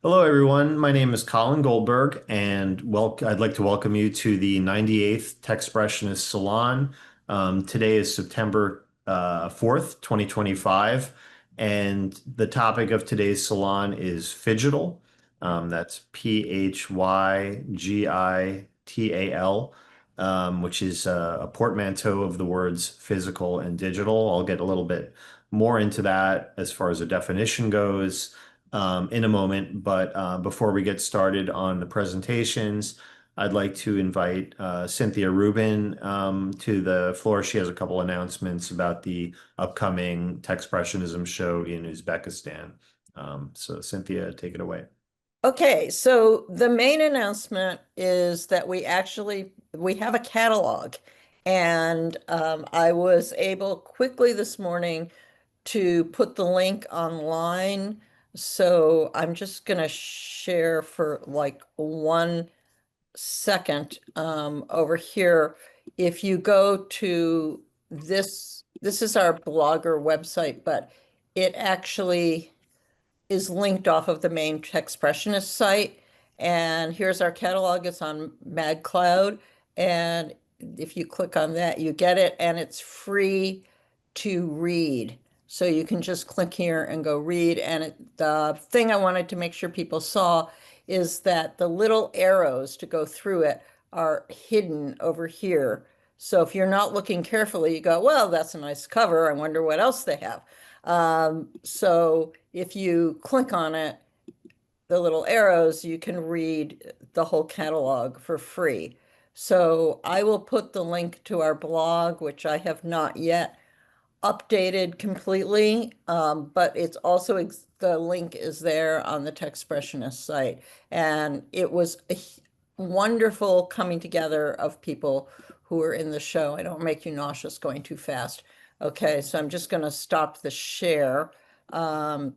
Hello, everyone. My name is Colin Goldberg, and I'd like to welcome you to the 98th Techspressionist Salon. Today is September 4th, 2025, and the topic of today's salon is Phygital. That's Phygital, which is a portmanteau of the words physical and digital. I'll get a little bit more into that as far as a definition goes in a moment. But before we get started on the presentations, I'd like to invite Cynthia Rubin to the floor. She has a couple announcements about the upcoming Techspressionism show in Uzbekistan. So Cynthia, take it away. Okay, so the main announcement is that we have a catalog, and I was able quickly this morning to put the link online. So I'm just gonna share for like 1 second over here. If you go to this is our blogger website, but it actually is linked off of the main Techspressionist site. And here's our catalog. It's on MagCloud. And if you click on that, you get it, and it's free to read. So you can just click here and go read. And the thing I wanted to make sure people saw is that the little arrows to go through it are hidden over here. So if you're not looking carefully, you go, well, that's a nice cover. I wonder what else they have. So if you click on it, the little arrows, you can read the whole catalog for free. So I will put the link to our blog, which I have not yet updated completely, but it's also the link is there on the Techspressionist site. And it was a wonderful coming together of people who were in the show. I don't make you nauseous going too fast. Okay, so I'm just going to stop the share. So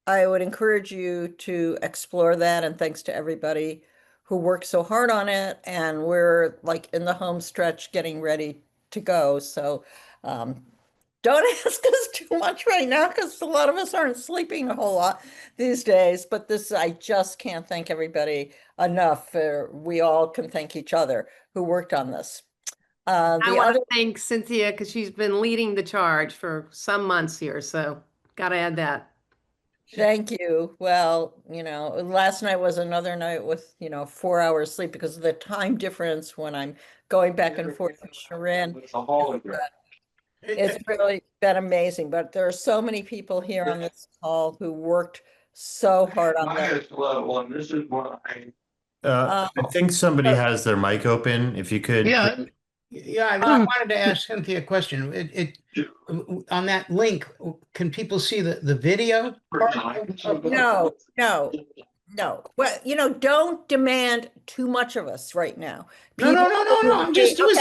I would encourage you to explore that. And thanks to everybody who worked so hard on it. And we're like in the home stretch getting ready to go. So don't ask us too much right now because a lot of us aren't sleeping a whole lot these days. But I just can't thank everybody enough. We all can thank each other who worked on this. I want to thank Cynthia because she's been leading the charge for some months here. So got to add that. Thank you. Well, last night was another night with, 4 hours sleep because of the time difference when I'm going back and forth to Sharon. It's really been amazing, but there are so many people here on this call who worked so hard on that. I think somebody has their mic open. If you could. Yeah, I wanted to ask Cynthia a question. On that link, can people see the video? No. Well, don't demand too much of us right now. No. It was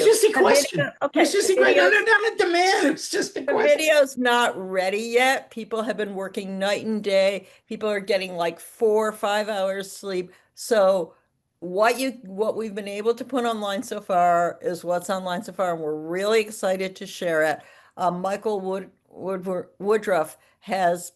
just a question. Okay. It's just a question. Not a demand. It's just a question. The video's not ready yet. People have been working night and day. People are getting like 4 or 5 hours sleep. So what we've been able to put online so far is what's online so far, and we're really excited to share it. Michael Woodruff is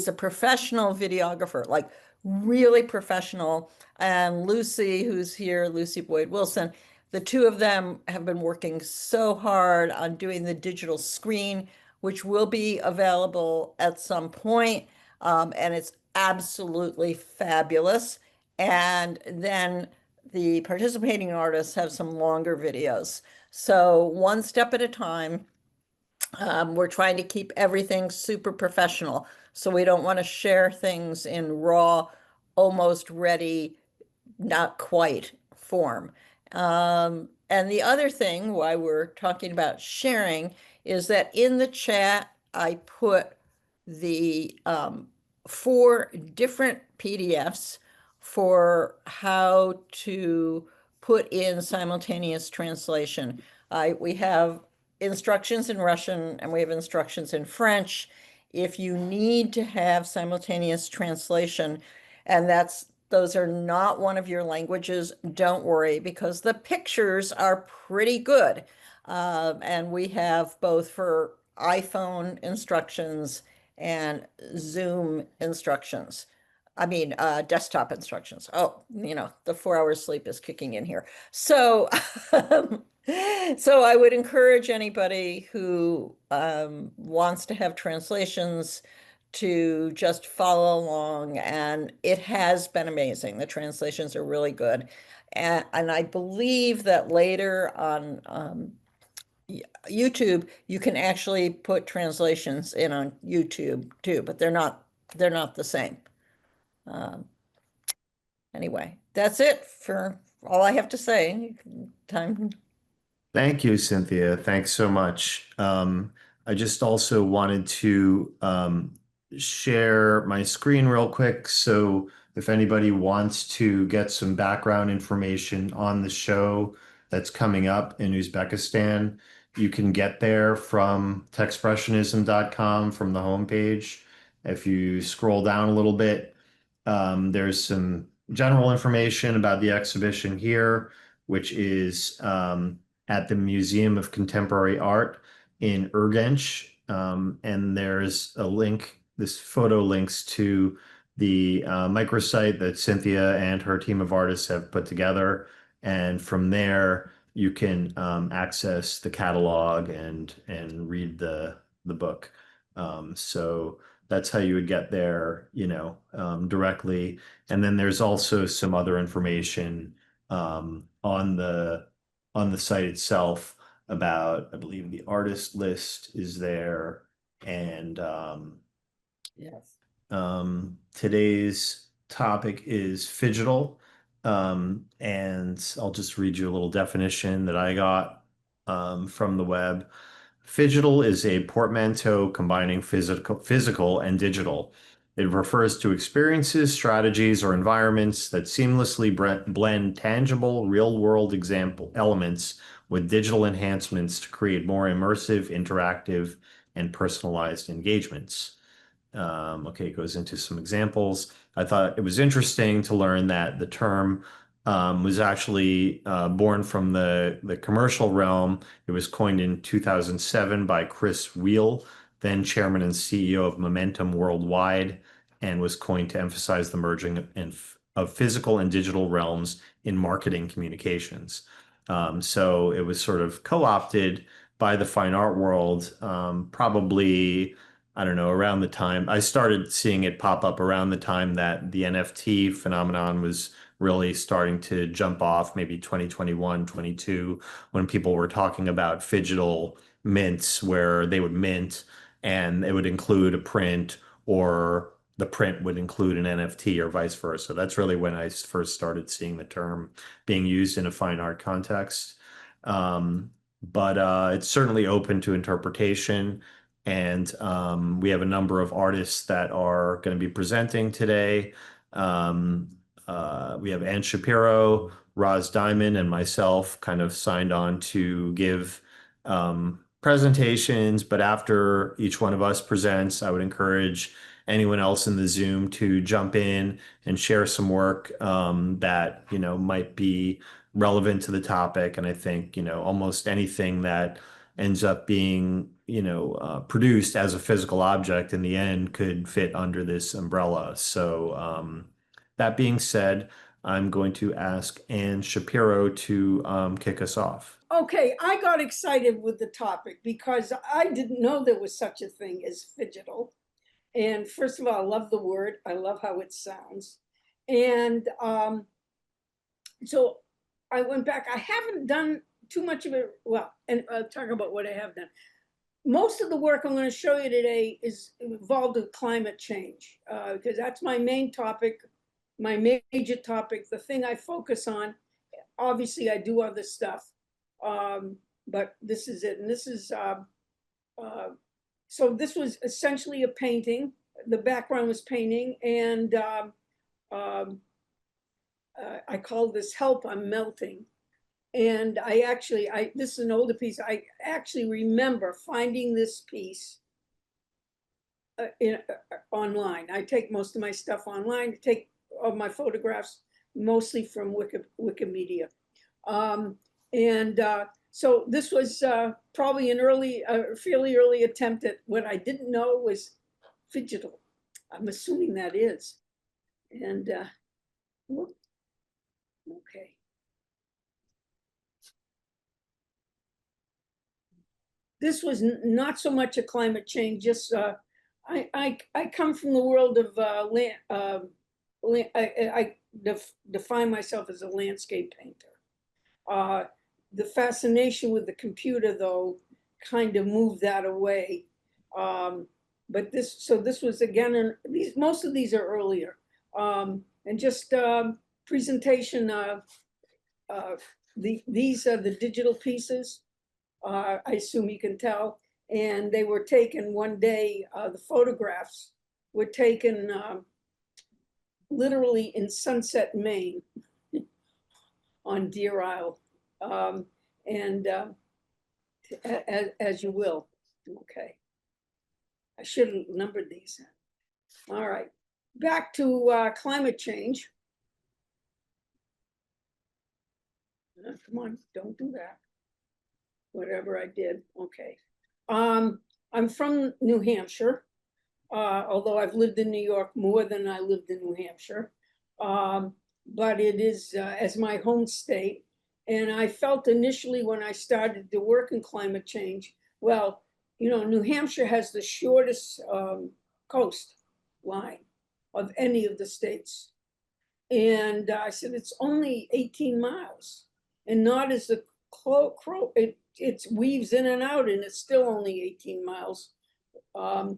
a professional videographer, like really professional. And Lucy, who's here, Lucy Boyd Wilson, the two of them have been working so hard on doing the digital screen, which will be available at some point. And it's absolutely fabulous. And then the participating artists have some longer videos. So one step at a time. We're trying to keep everything super professional. So we don't want to share things in raw, almost ready, not quite form. And the other thing why we're talking about sharing is that in the chat, I put the 4 different PDFs for how to put in simultaneous translation. We have instructions in Russian and we have instructions in French. If you need to have simultaneous translation, and those are not one of your languages, don't worry, because the pictures are pretty good. And we have both for iPhone instructions and Zoom instructions. I mean, desktop instructions. Oh, the 4 hours sleep is kicking in here. So, so I would encourage anybody who wants to have translations to just follow along, and it has been amazing. The translations are really good. And I believe that later on YouTube, you can actually put translations in on YouTube too, but they're not the same. Anyway, that's it for all I have to say. Time. Thank you, Cynthia. Thanks so much. I just also wanted to share my screen real quick. So if anybody wants to get some background information on the show that's coming up in Uzbekistan, you can get there from techspressionism.com from the homepage. If you scroll down a little bit, there's some general information about the exhibition here, which is at the Museum of Contemporary Art in Urgench. And there's a link, this photo links to the microsite that Cynthia and her team of artists have put together. And from there, you can access the catalog and read the book. So that's how you would get there, directly. And then there's also some other information on the site itself about, I believe the artist list is there, and Yes. today's topic is Phygital. And I'll just read you a little definition that I got from the web. Phygital is a portmanteau combining physical and digital. It refers to experiences, strategies, or environments that seamlessly blend tangible, real-world elements with digital enhancements to create more immersive, interactive, and personalized engagements. Okay, it goes into some examples. I thought it was interesting to learn that the term was actually born from the commercial realm. It was coined in 2007 by Chris Wheel, then chairman and CEO of Momentum Worldwide, and was coined to emphasize the merging of physical and digital realms in marketing communications. So it was sort of co-opted by the fine art world, probably, I don't know, around the time I started seeing it pop up around the time that the NFT phenomenon was really starting to jump off, maybe 2021, 22, when people were talking about Phygital mints, where they would mint and it would include a print, or the print would include an NFT, or vice versa. That's really when I first started seeing the term being used in a fine art context. But it's certainly open to interpretation. And we have a number of artists that are going to be presenting today. We have Ann Shapiro, Roz Dimon, and myself kind of signed on to give presentations. But after each one of us presents, I would encourage anyone else in the Zoom to jump in and share some work that, might be relevant to the topic. And I think, almost anything that ends up being, produced as a physical object in the end could fit under this umbrella. So that being said, I'm going to ask Ann Shapiro to kick us off. Okay, I got excited with the topic because I didn't know there was such a thing as Phygital. And first of all, I love the word. I love how it sounds. And so I went back. I haven't done too much of it. Well, and I'll talk about what I have done. Most of the work I'm going to show you today is involved with climate change, because that's my main topic, my major topic, the thing I focus on. Obviously, I do other stuff, but this is it. And this is, so this was essentially a painting. The background was painting, and I call this Help, I'm Melting. And this is an older piece. I actually remember finding this piece online. I take most of my stuff online, I take all my photographs mostly from Wikimedia. So this was probably an early, fairly early attempt at what I didn't know was Phygital. I'm assuming that is. And whoop. Okay. This was not so much a climate change, just I come from the world of land. I define myself as a landscape painter. The fascination with the computer, though, kind of moved that away. But this was again, most of these are earlier, and just presentation. These are the digital pieces. I assume you can tell, and they were taken one day. The photographs were taken literally in Sunset, Maine, on Deer Isle, and as you will. Okay, I should have numbered these. All right, back to climate change. Come on, don't do that. Whatever I did, okay. I'm from New Hampshire, although I've lived in New York more than I lived in New Hampshire. But it is as my home state. And I felt initially when I started to work in climate change, well, you know, New Hampshire has the shortest coastline of any of the states. And I said, it's only 18 miles and not as the it weaves in and out, and it's still only 18 miles. But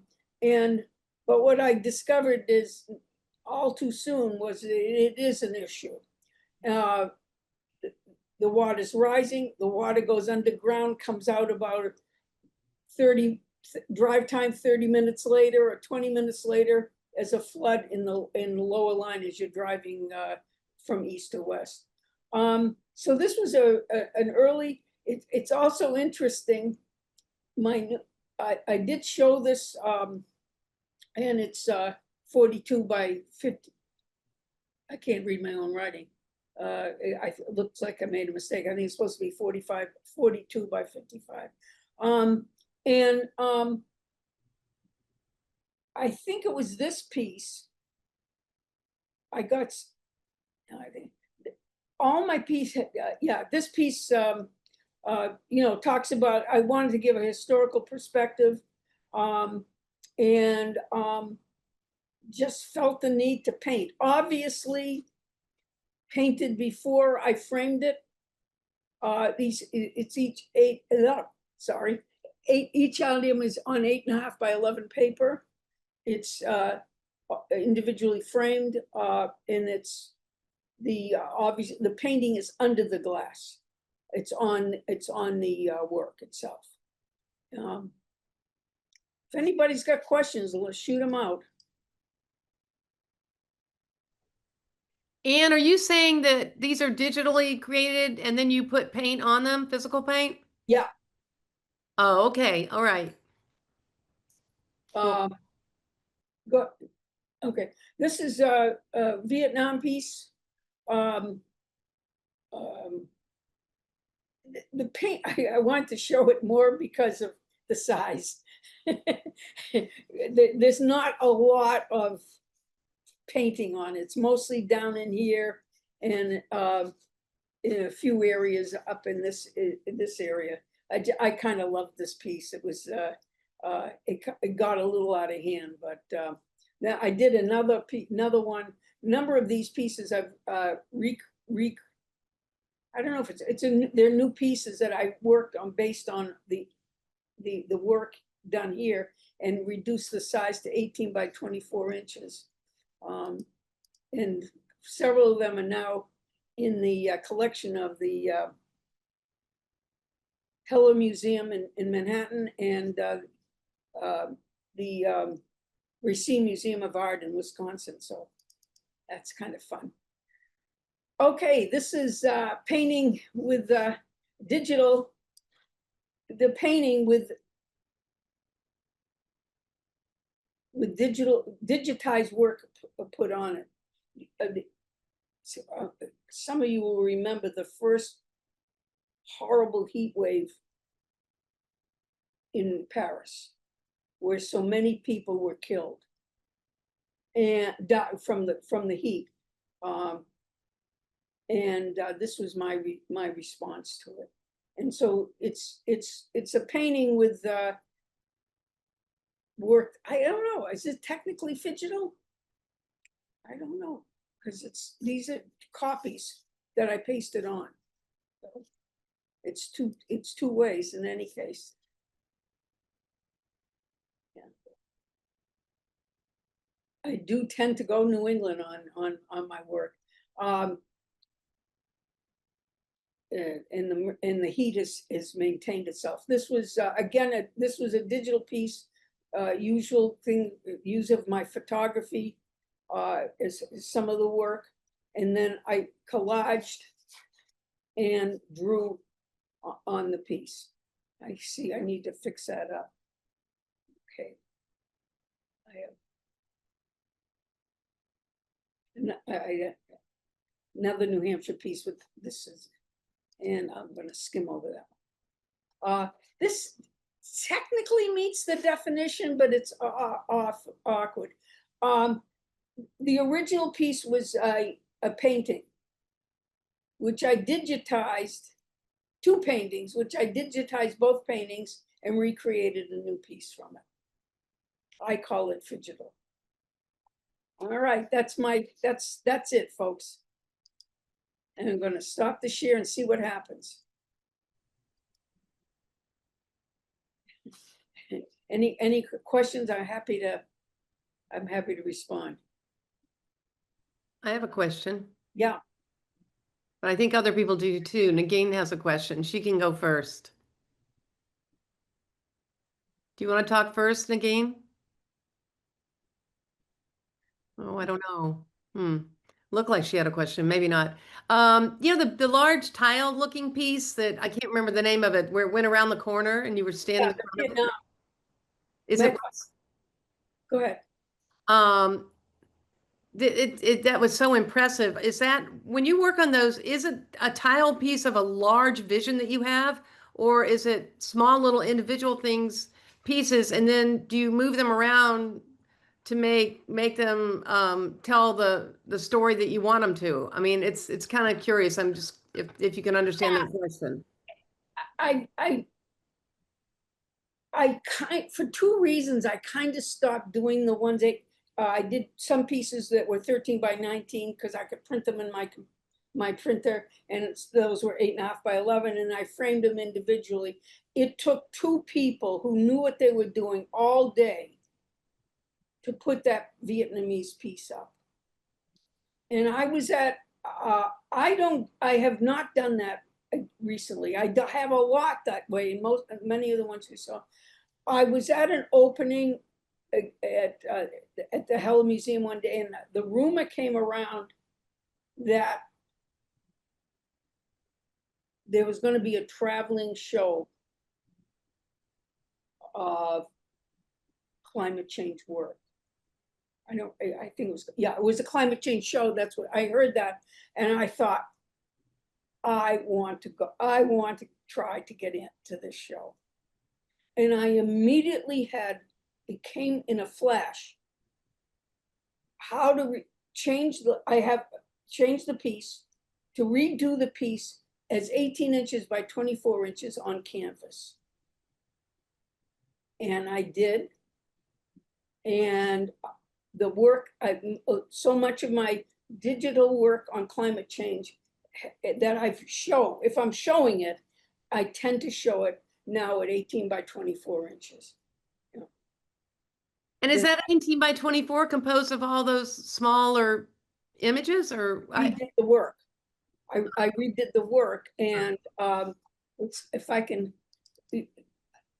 what I discovered is all too soon was that it is an issue. The water's rising, the water goes underground, comes out about 30, drive time 30 minutes later or 20 minutes later as a flood in the lower line as you're driving from east to west. So this was an early, it's also interesting. I did show this, and it's 42 by 50. I can't read my own writing. It looks like I made a mistake. I think it's supposed to be 42 by 55. I think it was this piece. I think all my piece, this piece, you know, talks about, I wanted to give a historical perspective, and just felt the need to paint. Obviously, painted before I framed it. It's each each item is on 8.5 by 11 paper. It's individually framed, and it's obviously the painting is under the glass. It's on the work itself. If anybody's got questions, let's shoot them out. Anne, are you saying that these are digitally created and then you put paint on them, physical paint? Yeah. Oh, okay. All right. Okay. This is a Vietnam piece. The paint, I want to show it more because of the size. There's not a lot of painting on it. It's mostly down in here and in a few areas up in this area. I kind of loved this piece. It was it got a little out of hand, but now I did another one. Number of these pieces I've I don't know if they're new pieces that I worked on based on the work done here and reduced the size to 18 by 24 inches. And several of them are now in the collection of the Heller Museum in Manhattan and the Racine Museum of Art in Wisconsin. So that's kind of fun. Okay, this is painting with digital, the painting with digitized work put on it. Some of you will remember the first horrible heat wave in Paris, where so many people were killed and died from the heat. This was my response to it. And so it's a painting with work. I don't know. Is it technically Phygital? I don't know, because these are copies that I pasted on. So it's two ways in any case. Yeah. I do tend to go New England on my work. And the heat is maintained itself. This was again this was a digital piece, usual thing, use of my photography is some of the work, and then I collaged and drew on the piece. I see I need to fix that up. Okay, I have another New Hampshire piece with this is. And I'm going to skim over that. This technically meets the definition, but it's awkward. The original piece was a painting, which I digitized, 2 paintings, which I digitized both paintings and recreated a new piece from it. I call it Phygital. All right, that's it, folks. And I'm going to stop the share and see what happens. Any questions? I'm happy to respond. I have a question, Yeah. but I think other people do too. Nagin has a question. She can go first. Do you want to talk first, Nagin? Oh, I don't know. Looked like she had a question, maybe not. You know, the large tile looking piece that I can't remember the name of it, where it went around the corner and you were standing in front of it. Is it? Go ahead. That was so impressive. Is that when you work on those, is it a tile piece of a large vision that you have, or is it small little individual pieces, and then do you move them around to make them tell the story that you want them to? I mean, it's kind of curious. I'm just if you can understand that question. For 2 reasons, I kind of stopped doing the ones that I did some pieces that were 13 by 19 because I could print them in my printer, and those were 8.5 by 11, and I framed them individually. It took 2 people who knew what they were doing all day to put that Vietnamese piece up. And I was at, I have not done that recently. I have a lot that way, many of the ones we saw. I was at an opening at the Heller Museum one day, and the rumor came around that there was going to be a traveling show of climate change work. I think it was, yeah, it was a climate change show. That's what I heard that. And I thought, I want to go, I want to try to get into this show. And I immediately it came in a flash, how to I have changed the piece to redo the piece as 18 inches by 24 inches on canvas. And I did. And the work, so much of my digital work on climate change that if I'm showing it, I tend to show it now at 18 by 24 inches. And is that 18 by 24 composed of all those smaller images, or? I did the work. I redid the work, and if I can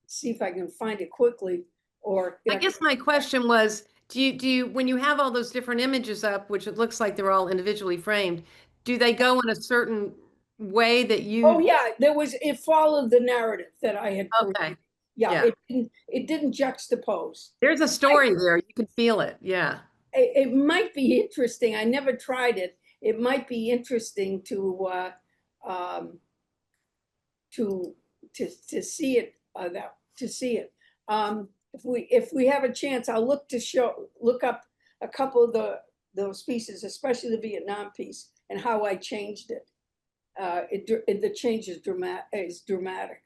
see if I can find it quickly, or I guess my question was, do you when you have all those different images up, which it looks like they're all individually framed, do they go in a certain way that you? Oh yeah, it followed the narrative that I had created. Okay. Yeah, it didn't juxtapose. There's a story there. You can feel it. Yeah. It might be interesting. I never tried it. It might be interesting to to see it, to see it. If we have a chance, I'll look up a couple of those pieces, especially the Vietnam piece, and how I changed it. The change is dramatic.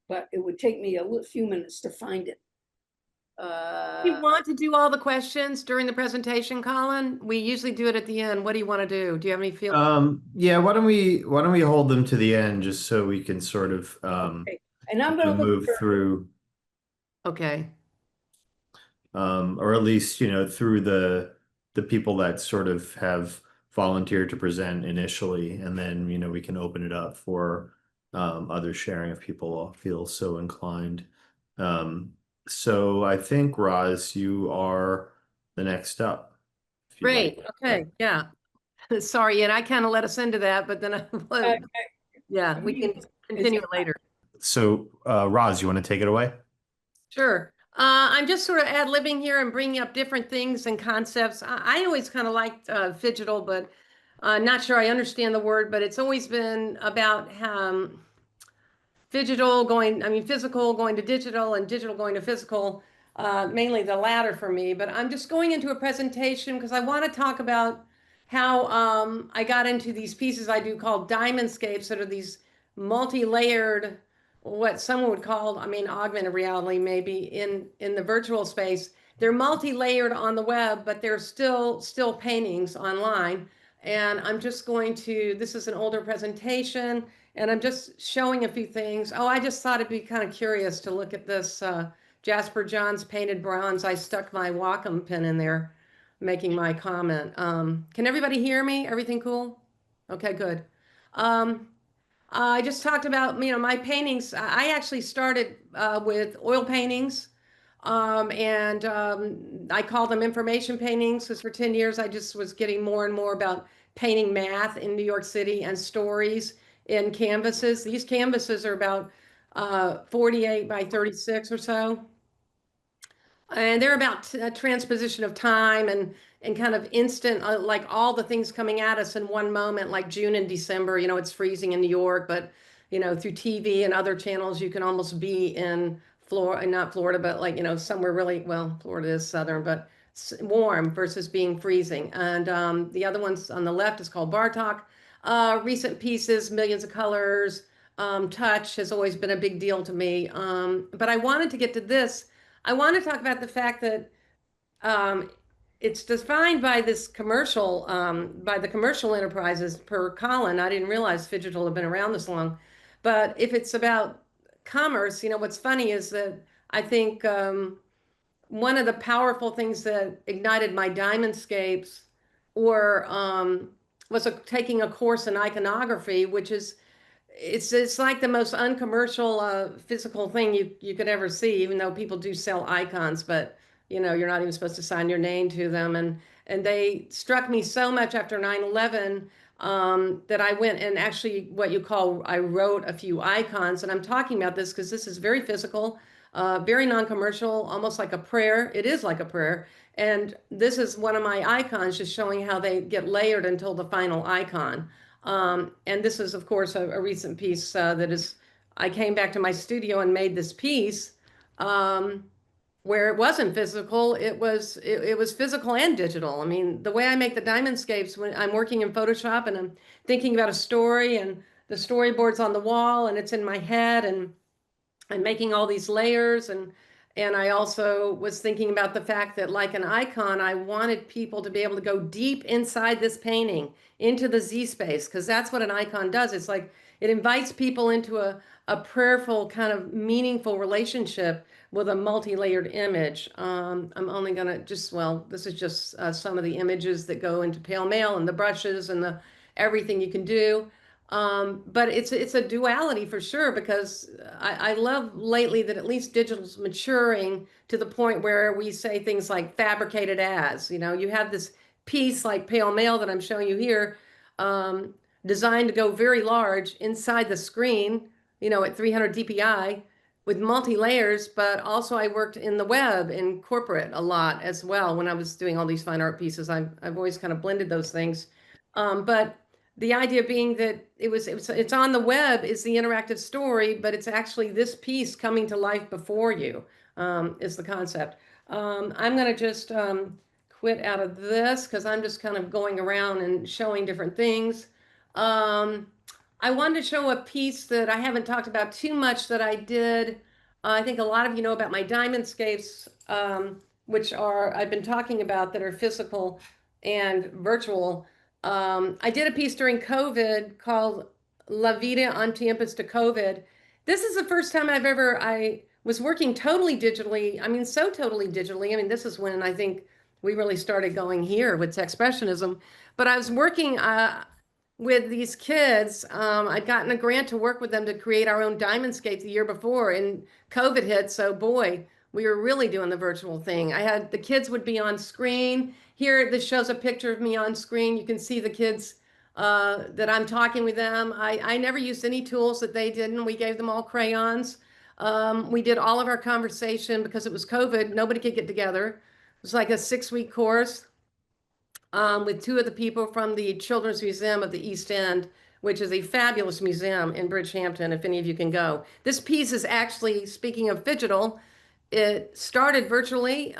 But it would take me a few minutes to find it. You want to do all the questions during the presentation, Colin? We usually do it at the end. What do you want to do? Do you have any feel? Yeah, why don't we hold them to the end just so we can sort of Okay. And I'm going to move through, Okay. or at least, through the people that sort of have volunteered to present initially, and then, we can open it up for other sharing if people feel so inclined. So I think, Roz, you are the next up. if you'd Great. like. Okay. Yeah. Sorry, and I kind of let us into that, but then yeah, we can continue it later. So, Roz, you want to take it away? Sure. I'm just sort of ad-libbing here and bringing up different things and concepts. I always kind of liked Phygital, but not sure I understand the word, but it's always been about physical going to digital and digital going to physical, mainly the latter for me. But I'm just going into a presentation because I want to talk about how I got into these pieces I do called diamondscapes that are these multi-layered, what someone would call, augmented reality maybe in the virtual space. They're multi-layered on the web, but they're still paintings online. And I'm just going to, this is an older presentation, and I'm just showing a few things. Oh, I just thought it'd be kind of curious to look at this Jasper Johns painted bronze. I stuck my Wacom pin in there, making my comment. Can everybody hear me? Everything cool? Okay, good. I just talked about, my paintings. I actually started with oil paintings, and I call them information paintings because for 10 years I just was getting more and more about painting math in New York City and stories in canvases. These canvases are about 48 by 36 or so. And they're about a transposition of time and kind of instant, like all the things coming at us in one moment, like June and December, it's freezing in New York, but, through TV and other channels, you can almost be in Florida, not Florida, but like, somewhere really, well, Florida is southern, but warm versus being freezing. And the other ones on the left is called Bartok. Recent pieces, millions of colors. Touch has always been a big deal to me. But I wanted to get to this. I want to talk about the fact that it's defined by this commercial, by the commercial enterprises per Colin. I didn't realize Phygital had been around this long. But if it's about commerce, what's funny is that I think one of the powerful things that ignited my diamondscapes or was taking a course in iconography, which is it's like the most uncommercial physical thing you could ever see, even though people do sell icons, but you're not even supposed to sign your name to them. And they struck me so much after 9/11 that I went and actually I wrote a few icons. And I'm talking about this because this is very physical, very non-commercial, almost like a prayer. It is like a prayer. And this is one of my icons, just showing how they get layered until the final icon. And this is, of course, a recent piece I came back to my studio and made this piece where it wasn't physical. It was physical and digital. The way I make the diamondscapes when I'm working in Photoshop and I'm thinking about a story and the storyboard's on the wall and it's in my head and I'm making all these layers and I also was thinking about the fact that like an icon, I wanted people to be able to go deep inside this painting into the Z space, because that's what an icon does. It's like it invites people into a prayerful kind of meaningful relationship with a multi-layered image. I'm only gonna this is just some of the images that go into Pale Mail and the brushes and the everything you can do. But it's a duality for sure, because I love lately that at least digital's maturing to the point where we say things like fabricated as, you have this piece like Pale Mail that I'm showing you here, designed to go very large inside the screen, at 300 DPI with multi-layers, but also I worked in the web in corporate a lot as well. When I was doing all these fine art pieces, I've always kind of blended those things. But the idea being that it's on the web is the interactive story, but it's actually this piece coming to life before you, is the concept. I'm going to just quit out of this because I'm just kind of going around and showing different things. I wanted to show a piece that I haven't talked about too much that I did. I think a lot of you know about my diamondscapes, which I've been talking about, that are physical and virtual. I did a piece during COVID called La Vida en tiempos de COVID. This is the first time I was working totally digitally. I mean, so totally digitally. I mean, this is when I think we really started going here with expressionism. But I was working with these kids. I'd gotten a grant to work with them to create our own diamondscape the year before, and COVID hit. So boy, we were really doing the virtual thing. The kids would be on screen. Here, this shows a picture of me on screen. You can see the kids that I'm talking with them. I never used any tools that they didn't. We gave them all crayons. We did all of our conversation because it was COVID. Nobody could get together. It was like a 6-week course with 2 of the people from the Children's Museum of the East End, which is a fabulous museum in Bridgehampton, if any of you can go. This piece is actually, speaking of Phygital, it started virtually,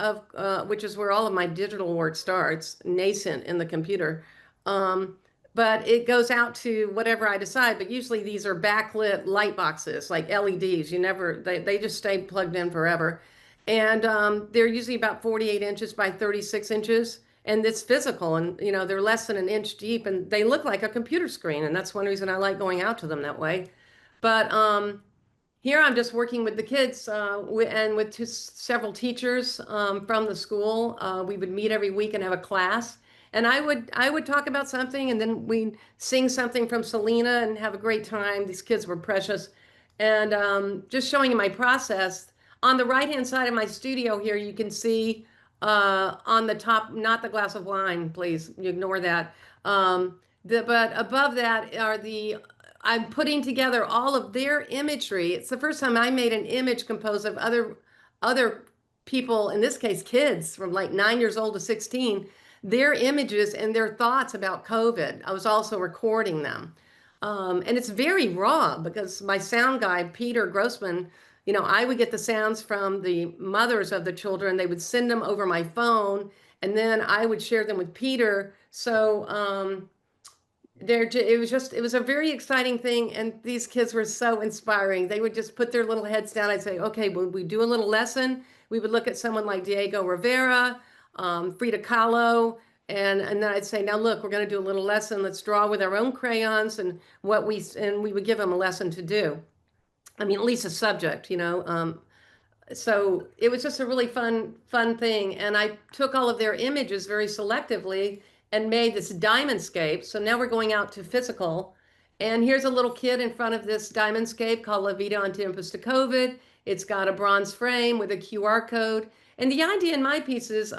which is where all of my digital work starts, nascent in the computer. But it goes out to whatever I decide. But usually these are backlit light boxes, like LEDs. They just stay plugged in forever. And they're usually about 48 inches by 36 inches. And it's physical, and they're less than an inch deep, and they look like a computer screen. And that's one reason I like going out to them that way. But here I'm just working with the kids and with several teachers from the school. We would meet every week and have a class. And I would talk about something, and then we'd sing something from Selena and have a great time. These kids were precious. And just showing you my process. On the right-hand side of my studio here, you can see on the top, not the glass of wine, please, you ignore that. But above that I'm putting together all of their imagery. It's the first time I made an image composed of other people, in this case, kids from like 9 years old to 16, their images and their thoughts about COVID. I was also recording them. And it's very raw because my sound guy, Peter Grossman, I would get the sounds from the mothers of the children. They would send them over my phone, and then I would share them with Peter. So it was a very exciting thing, and these kids were so inspiring. They would just put their little heads down. I'd say, okay, when we do a little lesson, we would look at someone like Diego Rivera, Frida Kahlo, and then I'd say, now look, we're going to do a little lesson. Let's draw with our own crayons, and we would give them a lesson to do. I mean, at least a subject, so it was just a really fun thing. And I took all of their images very selectively and made this diamondscape. So now we're going out to physical. And here's a little kid in front of this diamondscape called La Vida en tiempos de COVID. It's got a bronze frame with a QR code. And the idea in my pieces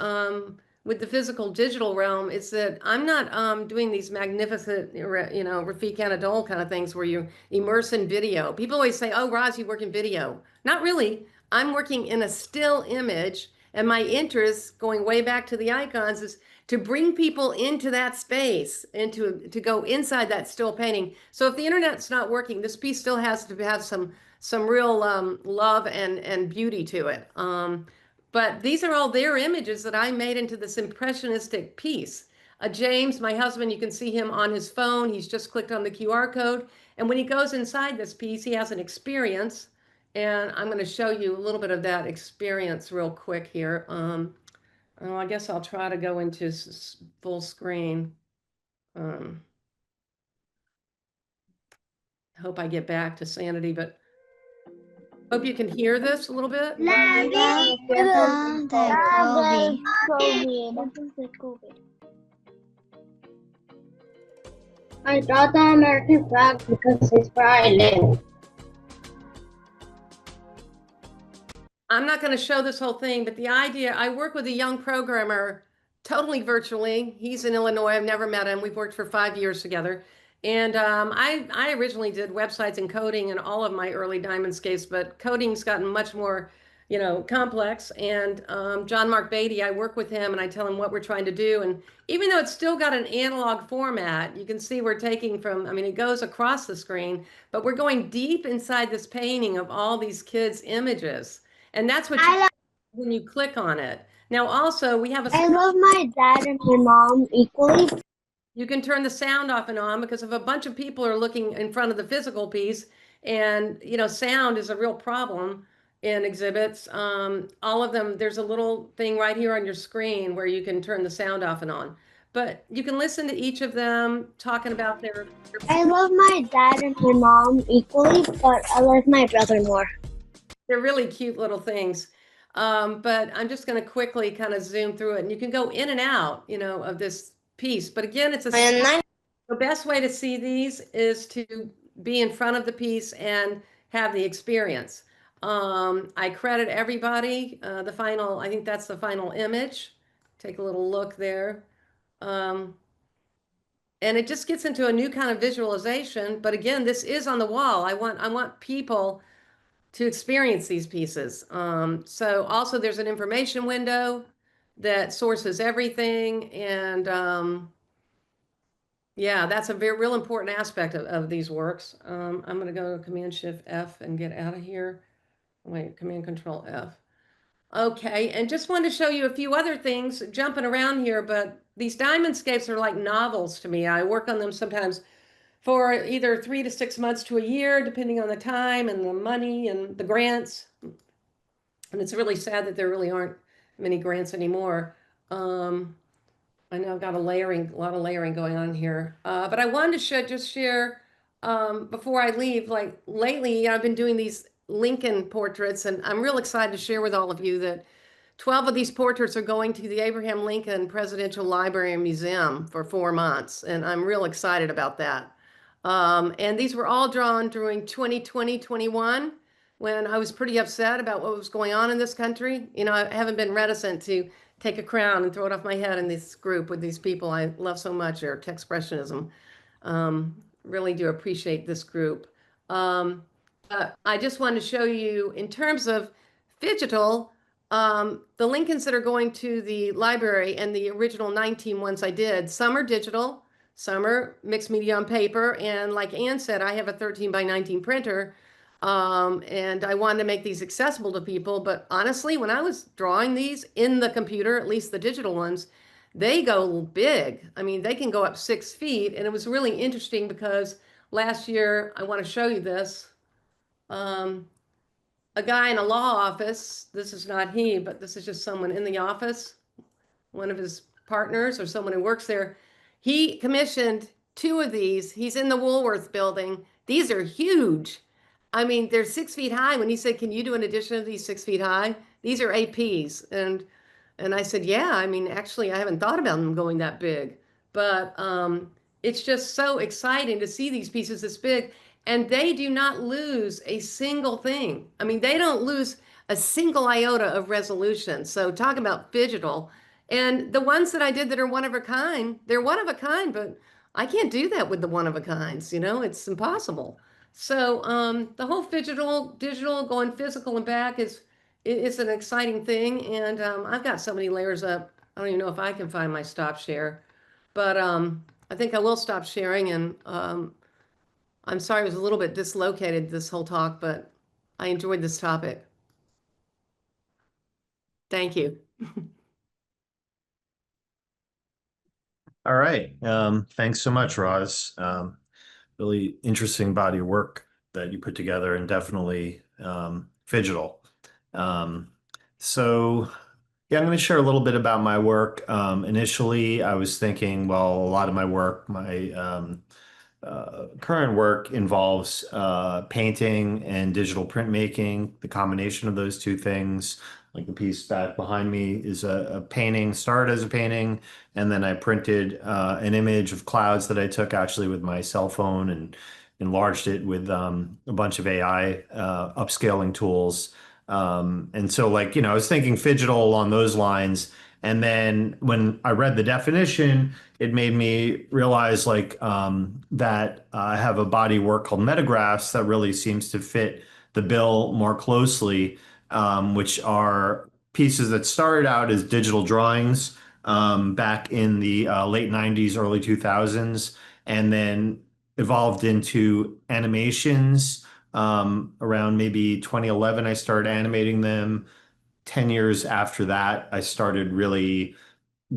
with the physical digital realm is that I'm not doing these magnificent, Rafik Anadol kind of things where you immerse in video. People always say, oh, Roz, you work in video. Not really. I'm working in a still image, and my interest, going way back to the icons, is to bring people into that space and to go inside that still painting. So if the internet's not working, this piece still has to have some real love and beauty to it. But these are all their images that I made into this impressionistic piece. James, my husband, you can see him on his phone. He's just clicked on the QR code. And when he goes inside this piece, he has an experience. And I'm going to show you a little bit of that experience real quick here. I guess I'll try to go into full screen. Hope I get back to sanity, but hope you can hear this a little bit. I draw the American flag because it's where I live. I'm not going to show this whole thing, but the idea, I work with a young programmer totally virtually. He's in Illinois. I've never met him. We've worked for 5 years together. And I originally did websites and coding in all of my early diamondscapes, but coding's gotten much more complex. And John Mark Beatty, I work with him and I tell him what we're trying to do. And even though it's still got an analog format, you can see we're taking from, I mean, it goes across the screen, but we're going deep inside this painting of all these kids' images. And that's what you when you click on it. Now, also, we have I love my dad and my mom equally. you can turn the sound off and on because if a bunch of people are looking in front of the physical piece and, sound is a real problem in exhibits. All of them, there's a little thing right here on your screen where you can turn the sound off and on. But you can listen to each of them talking about their I love my dad and my mom equally, but I love my brother more. they're really cute little things. But I'm just going to quickly kind of zoom through it and you can go in and out, of this piece. But again, it's the best way to see these is to be in front of the piece and have the experience. I credit everybody. I think that's the final image. Take a little look there. And it just gets into a new kind of visualization. But again, this is on the wall. I want people to experience these pieces. So also there's an information window that sources everything. And yeah, that's a very real important aspect of these works. I'm going to go Command Shift F and get out of here. Wait, Command Control F. Okay, and just wanted to show you a few other things jumping around here, but these diamond scapes are like novels to me. I work on them sometimes for either 3 to 6 months to a year, depending on the time and the money and the grants. And it's really sad that there really aren't many grants anymore. I know I've got a lot of layering going on here. But I wanted to share before I leave, like lately I've been doing these Lincoln portraits and I'm real excited to share with all of you that 12 of these portraits are going to the Abraham Lincoln Presidential Library and Museum for 4 months. And I'm real excited about that. And these were all drawn during 2020-21 when I was pretty upset about what was going on in this country. I haven't been reticent to take a crown and throw it off my head in this group with these people I love so much, their expressionism. Really do appreciate this group. But I just wanted to show you in terms of Phygital, the Lincolns that are going to the library and the original 19 ones I did, some are digital, some are mixed media on paper. And like Ann said, I have a 13 by 19 printer. And I wanted to make these accessible to people. But honestly, when I was drawing these in the computer, at least the digital ones, they go big. I mean, they can go up 6 feet. And it was really interesting because last year, I want to show you this. A guy in a law office, this is not he, but this is just someone in the office, one of his partners or someone who works there. He commissioned 2 of these. He's in the Woolworth building. These are huge. I mean, they're 6 feet high. When he said, "Can you do an edition of these 6 feet high?" These are APs. And I said, "Yeah, I mean, actually, I haven't thought about them going that big." But it's just so exciting to see these pieces this big. And they do not lose a single thing. I mean, they don't lose a single iota of resolution. So talk about Phygital. And the ones that I did that are one of a kind, they're one of a kind, but I can't do that with the one of a kinds, it's impossible. So the whole Phygital, digital, going physical and back is an exciting thing. And I've got so many layers up. I don't even know if I can find my stop share, but I think I will stop sharing. And I'm sorry I was a little bit dislocated this whole talk, but I enjoyed this topic. Thank you. All right. Thanks so much, Roz. Really interesting body of work that you put together and definitely Phygital. So yeah, I'm going to share a little bit about my work. Initially, I was thinking, well, a lot of my work, my current work involves painting and digital printmaking, the combination of those two things. Like the piece back behind me is a painting, started as a painting, and then I printed an image of clouds that I took actually with my cell phone and enlarged it with a bunch of AI upscaling tools. And so like, I was thinking Phygital along those lines. And then when I read the definition, it made me realize like that I have a body work called metagraphs that really seems to fit the bill more closely. which are pieces that started out as digital drawings back in the late 90s, early 2000s, and then evolved into animations. Around maybe 2011, I started animating them. 10 years after that, I started really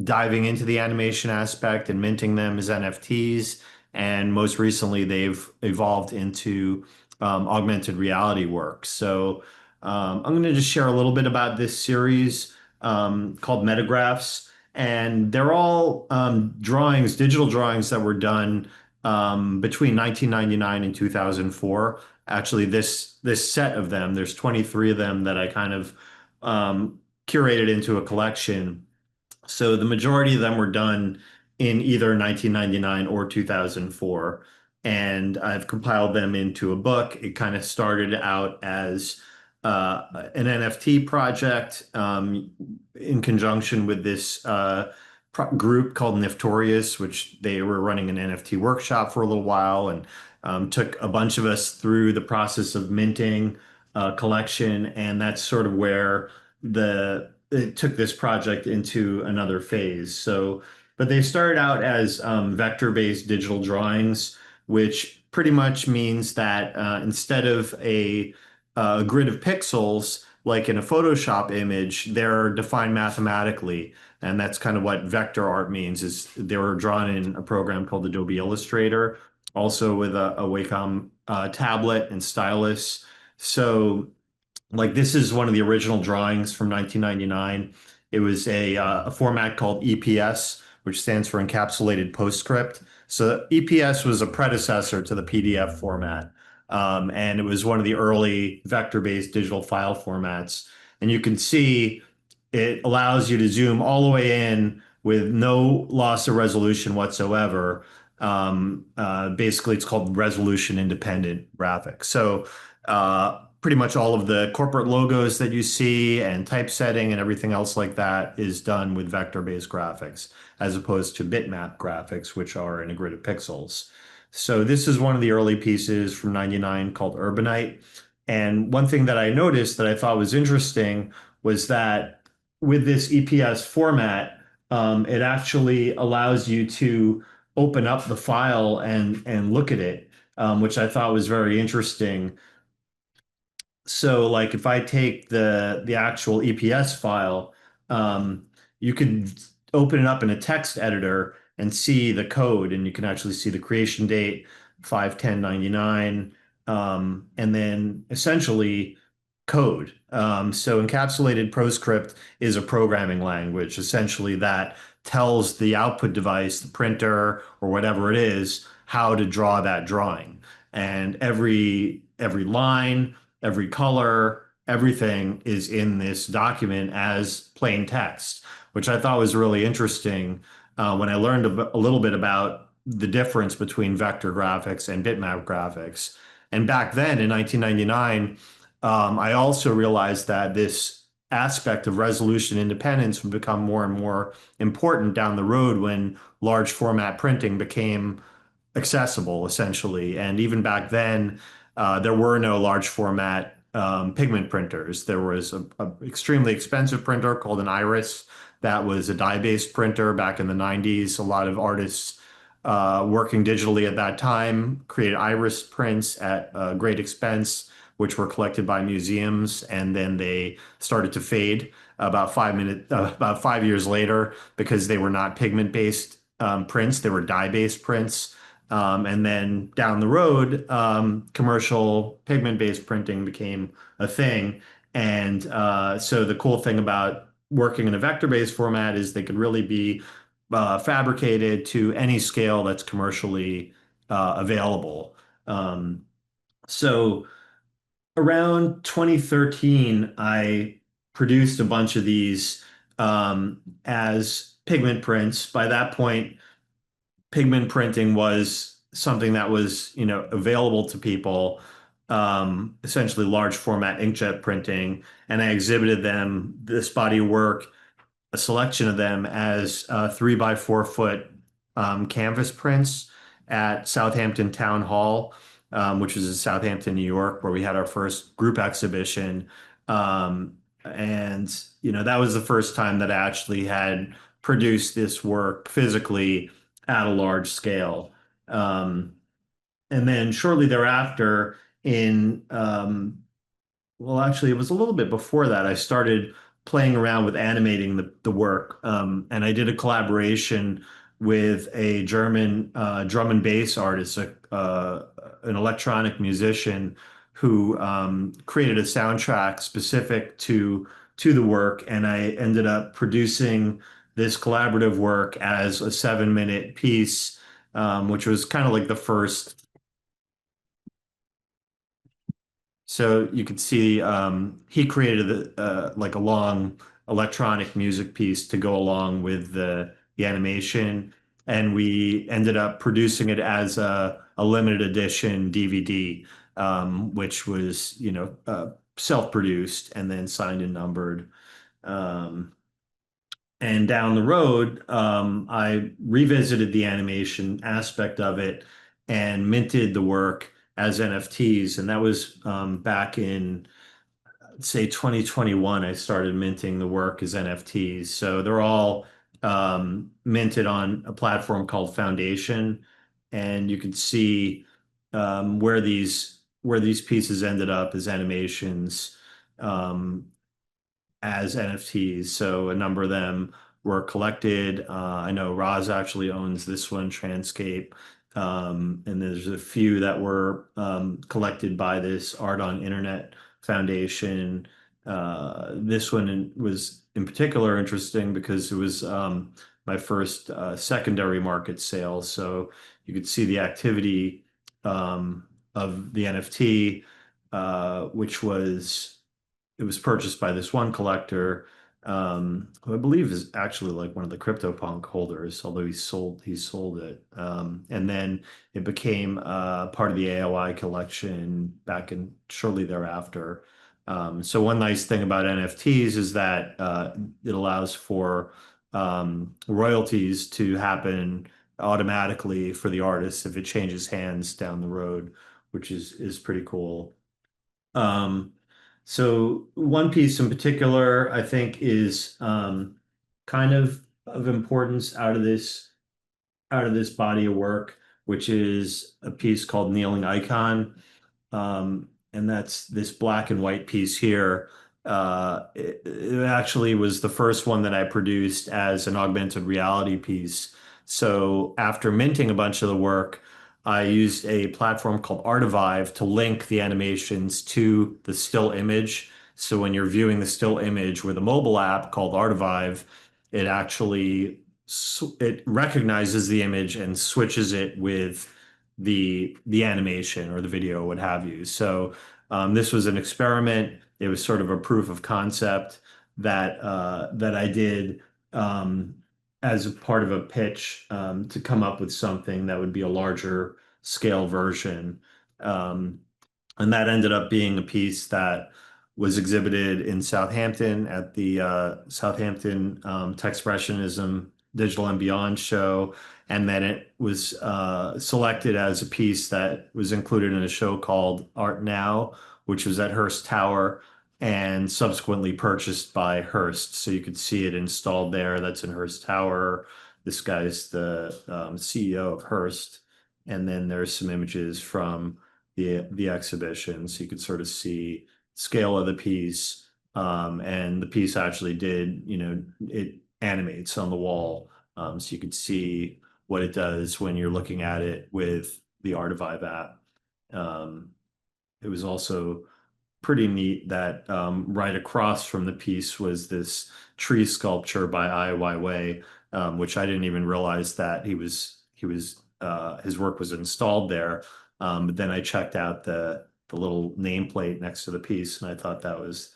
diving into the animation aspect and minting them as NFTs. And most recently, they've evolved into augmented reality work. So I'm going to just share a little bit about this series called Metagraphs. And they're all drawings, digital drawings that were done between 1999 and 2004. Actually, this set of them, there's 23 of them that I kind of curated into a collection. So the majority of them were done in either 1999 or 2004. And I've compiled them into a book. It kind of started out as an NFT project in conjunction with this group called Niftorious, which they were running an NFT workshop for a little while, and took a bunch of us through the process of minting a collection. And that's sort of where it took this project into another phase. So, but they started out as vector-based digital drawings, which pretty much means that instead of a grid of pixels, like in a Photoshop image, they're defined mathematically. And that's kind of what vector art means, is they were drawn in a program called Adobe Illustrator, also with a Wacom tablet and stylus. So like this is one of the original drawings from 1999. It was a format called EPS, which stands for Encapsulated Postscript. So EPS was a predecessor to the PDF format. And it was one of the early vector-based digital file formats. And you can see it allows you to zoom all the way in with no loss of resolution whatsoever. Basically, it's called resolution independent graphics. So pretty much all of the corporate logos that you see and typesetting and everything else like that is done with vector-based graphics, as opposed to bitmap graphics, which are in a grid of pixels. So this is one of the early pieces from 99 called Urbanite. And one thing that I noticed that I thought was interesting was that with this EPS format, it actually allows you to open up the file and look at it, which I thought was very interesting. So like if I take the actual EPS file, you could open it up in a text editor and see the code, and you can actually see the creation date, 5/10/99, and then essentially code. So encapsulated PostScript is a programming language, essentially, that tells the output device, the printer or whatever it is, how to draw that drawing. And every line, every color, everything is in this document as plain text, which I thought was really interesting when I learned a little bit about the difference between vector graphics and bitmap graphics. And back then in 1999, I also realized that this aspect of resolution independence would become more and more important down the road when large format printing became accessible, essentially. And even back then, there were no large format pigment printers. There was a extremely expensive printer called an Iris that was a dye-based printer back in the 90s. A lot of artists working digitally at that time created Iris prints at great expense, which were collected by museums, and then they started to fade about 5 years later because they were not pigment-based prints; they were dye-based prints. And then down the road, commercial pigment-based printing became a thing. And so the cool thing about working in a vector-based format is they could really be fabricated to any scale that's commercially available. So around 2013, I produced a bunch of these as pigment prints. By that point, pigment printing was something that was, available to people, essentially large format inkjet printing. And I exhibited them, this body of work, a selection of them as 3 by 4 foot canvas prints at Southampton Town Hall, which was in Southampton, New York, where we had our first group exhibition. And, that was the first time that I actually had produced this work physically at a large scale. And then shortly thereafter, well, actually, it was a little bit before that, I started playing around with animating the work. And I did a collaboration with a German drum and bass artist, an electronic musician who created a soundtrack specific to the work. And I ended up producing this collaborative work as a 7-minute piece, which was kind of like the first. So you could see he created like a long electronic music piece to go along with the animation, and we ended up producing it as a limited edition DVD, which was self-produced and then signed and numbered. Um, and down the road, I revisited the animation aspect of it and minted the work as NFTs. And that was back in, say, 2021. I started minting the work as NFTs. So they're all minted on a platform called Foundation. And you can see where these pieces ended up as animations. As NFTs. So a number of them were collected. I know Roz actually owns this one, Transcape. And there's a few that were collected by this Art on Internet Foundation. This one was in particular interesting because it was my first secondary market sale. So you could see the activity of the NFT, which it was purchased by this one collector, who I believe is actually like one of the CryptoPunk holders, although he sold it. And then it became part of the AOI collection back in shortly thereafter. So one nice thing about NFTs is that it allows for royalties to happen automatically for the artist if it changes hands down the road, which is pretty cool. Um, so one piece in particular, I think, is kind of importance out of this body of work, which is a piece called Kneeling Icon. And that's this black and white piece here. It actually was the first one that I produced as an augmented reality piece. So after minting a bunch of the work, I used a platform called Artivive to link the animations to the still image. So when you're viewing the still image with a mobile app called Artivive, it actually it recognizes the image and switches it with the animation or the video, what have you. So this was an experiment. It was sort of a proof of concept that I did as a part of a pitch to come up with something that would be a larger scale version. Um, and that ended up being a piece that was exhibited in Southampton at the Southampton Techspressionism Digital and Beyond show. And then it was selected as a piece that was included in a show called Art Now, which was at Hearst Tower and subsequently purchased by Hearst. So you could see it installed there. That's in Hearst Tower. This guy's the CEO of Hearst. And then there's some images from the exhibition. So you could sort of see scale of the piece. And the piece actually it animates on the wall. So you could see what it does when you're looking at it with the Artivive app. It was also pretty neat that right across from the piece was this tree sculpture by Ai Weiwei, which I didn't even realize that his work was installed there. But then I checked out the little nameplate next to the piece, and I thought that was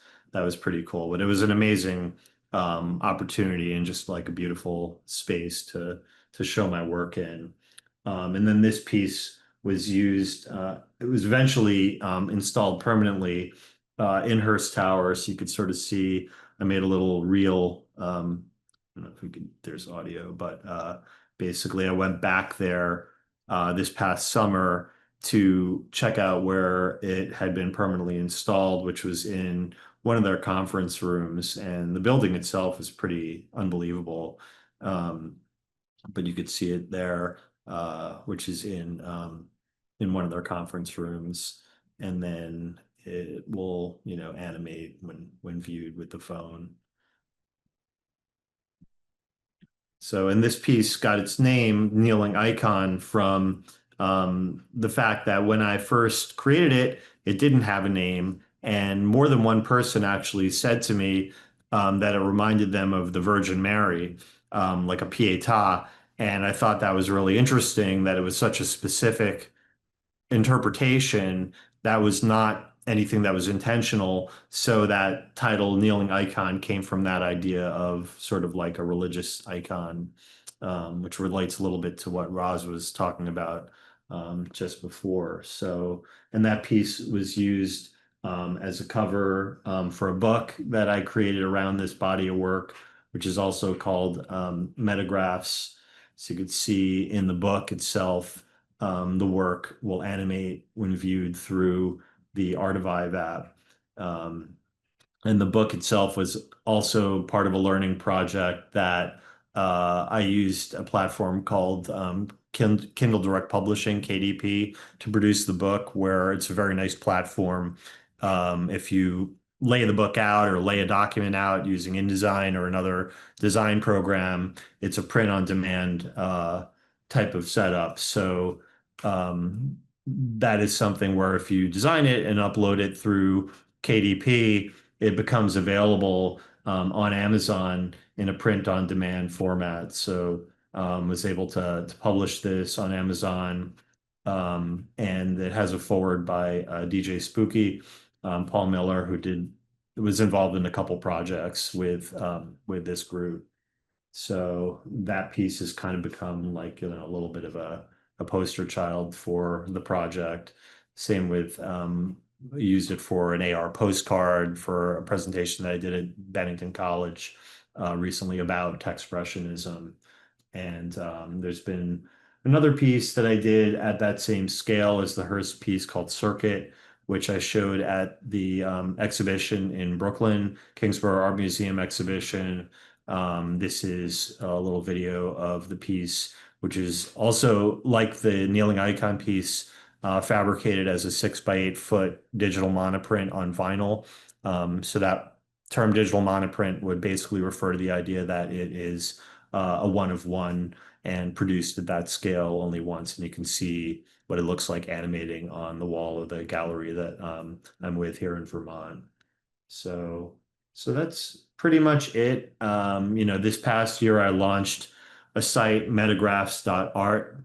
pretty cool. But it was an amazing opportunity and just like a beautiful space to show my work in. And then this piece was used. It was eventually installed permanently in Hearst Tower, so you could sort of see. I made a little reel. I don't know if we could. There's audio, but basically, I went back there this past summer to check out where it had been permanently installed, which was in one of their conference rooms. And the building itself is pretty unbelievable. But you could see it there, which is in one of their conference rooms. And then it will, animate when viewed with the phone. So, and this piece got its name, Kneeling Icon, from the fact that when I first created it, it didn't have a name. And more than one person actually said to me that it reminded them of the Virgin Mary, like a Pietà. And I thought that was really interesting that it was such a specific interpretation that was not anything that was intentional. So that title, Kneeling Icon, came from that idea of sort of like a religious icon, which relates a little bit to what Roz was talking about just before. So, and that piece was used as a cover for a book that I created around this body of work, which is also called Metagraphs. So you could see in the book itself, the work will animate when viewed through the Artivive app. And the book itself was also part of a learning project that I used a platform called Kindle Direct Publishing, KDP, to produce the book, where it's a very nice platform. If you lay the book out or lay a document out using InDesign or another design program, it's a print on demand type of setup. So that is something where if you design it and upload it through KDP, it becomes available on Amazon in a print on demand format. So was able to publish this on Amazon, and it has a forward by DJ Spooky, Paul Miller, who was involved in a couple projects with this group. So that piece has kind of become like, a little bit of a poster child for the project. Same with I used it for an AR postcard for a presentation that I did at Bennington College recently about Texpressionism. And there's been another piece that I did at that same scale as the Hearst piece called Circuit, which I showed at the exhibition in Brooklyn, Kingsborough Art Museum exhibition. This is a little video of the piece, which is also like the Kneeling Icon piece, fabricated as a 6x8-foot digital monoprint on vinyl. So that term digital monoprint would basically refer to the idea that it is a one of one and produced at that scale only once. And you can see what it looks like animating on the wall of the gallery that I'm with here in Vermont. So that's pretty much it. This past year I launched a site, metagraphs.art,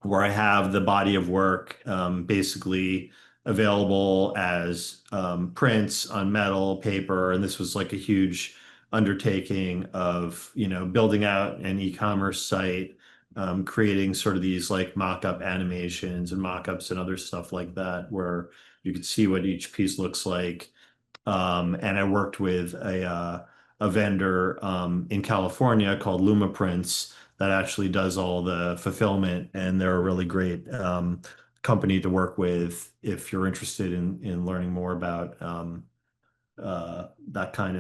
where I have the body of work basically available as prints on metal, paper, and this was like a huge undertaking of, building out an e-commerce site, creating sort of these like mock-up animations and mock-ups and other stuff like that, where you could see what each piece looks like. And I worked with a vendor in California called Luma Prints that actually does all the fulfillment, and they're a really great company to work with if you're interested in learning more about that kind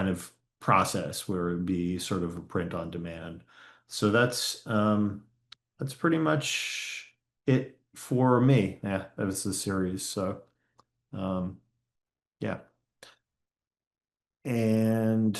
of process where it would be sort of a print on demand. So that's pretty much it for me. Yeah, that was the series. So yeah. And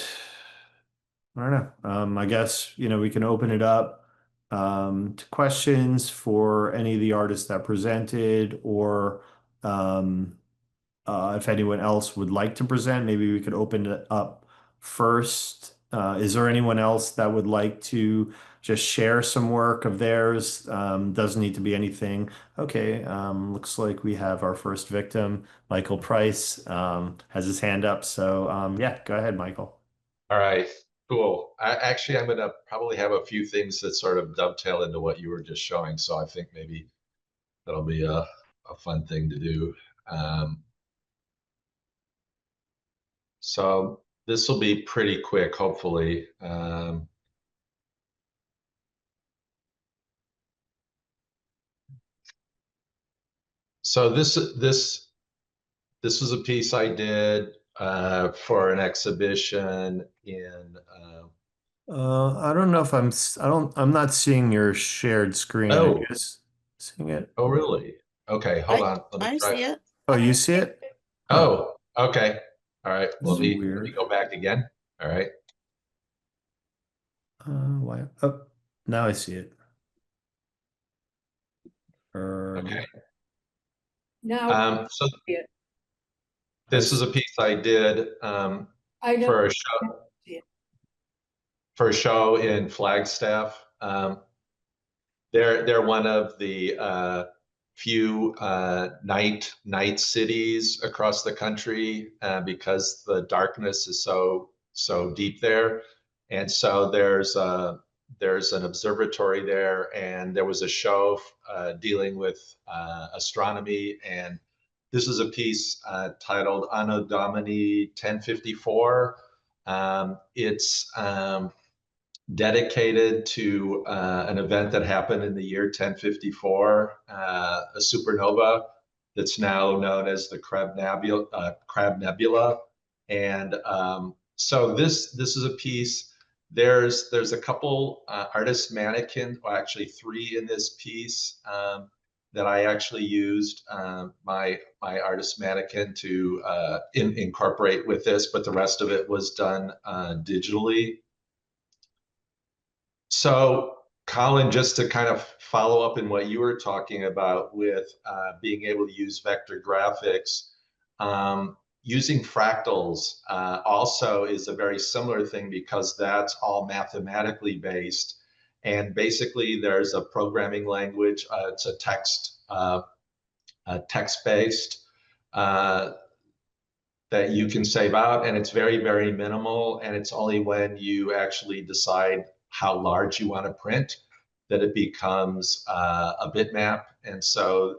I don't know. I guess, we can open it up to questions for any of the artists that presented, or if anyone else would like to present, maybe we could open it up first. Is there anyone else that would like to just share some work of theirs? Doesn't need to be anything. Okay, looks like we have our first victim. Michael Price has his hand up. So yeah, go ahead, Michael. All right, cool. I'm going to probably have a few things that sort of dovetail into what you were just showing. So I think maybe that'll be a fun thing to do. So this will be pretty quick, hopefully. So this was a piece I did for an exhibition in. I don't know if I'm not seeing your shared screen. Are you Oh, guys seeing it? oh, really? Okay, hold I, on. Let me I try. see it. Oh, you see it? Huh. Oh, okay. All right. This is Let me weird. go back again. All right. Why? Oh, now I see it. Okay. Now, So it. this is a piece I did I know. for a show in Flagstaff. They're one of the few night cities across the country because the darkness is so deep there, and so there's an observatory there, and there was a show dealing with astronomy, and this is a piece titled Anno Domini 1054. It's dedicated to an event that happened in the year 1054, a supernova that's now known as the Crab Nebula. And so this is a piece. There's a couple artist mannequins, well, actually three in this piece that I actually used my artist mannequin to incorporate with this, but the rest of it was done digitally. So, Colin, just to kind of follow up in what you were talking about with being able to use vector graphics, using fractals also is a very similar thing because that's all mathematically based. And basically, there's a programming language. It's a text-based that you can save out, and it's very, very minimal. And it's only when you actually decide how large you want to print that it becomes a bitmap. And so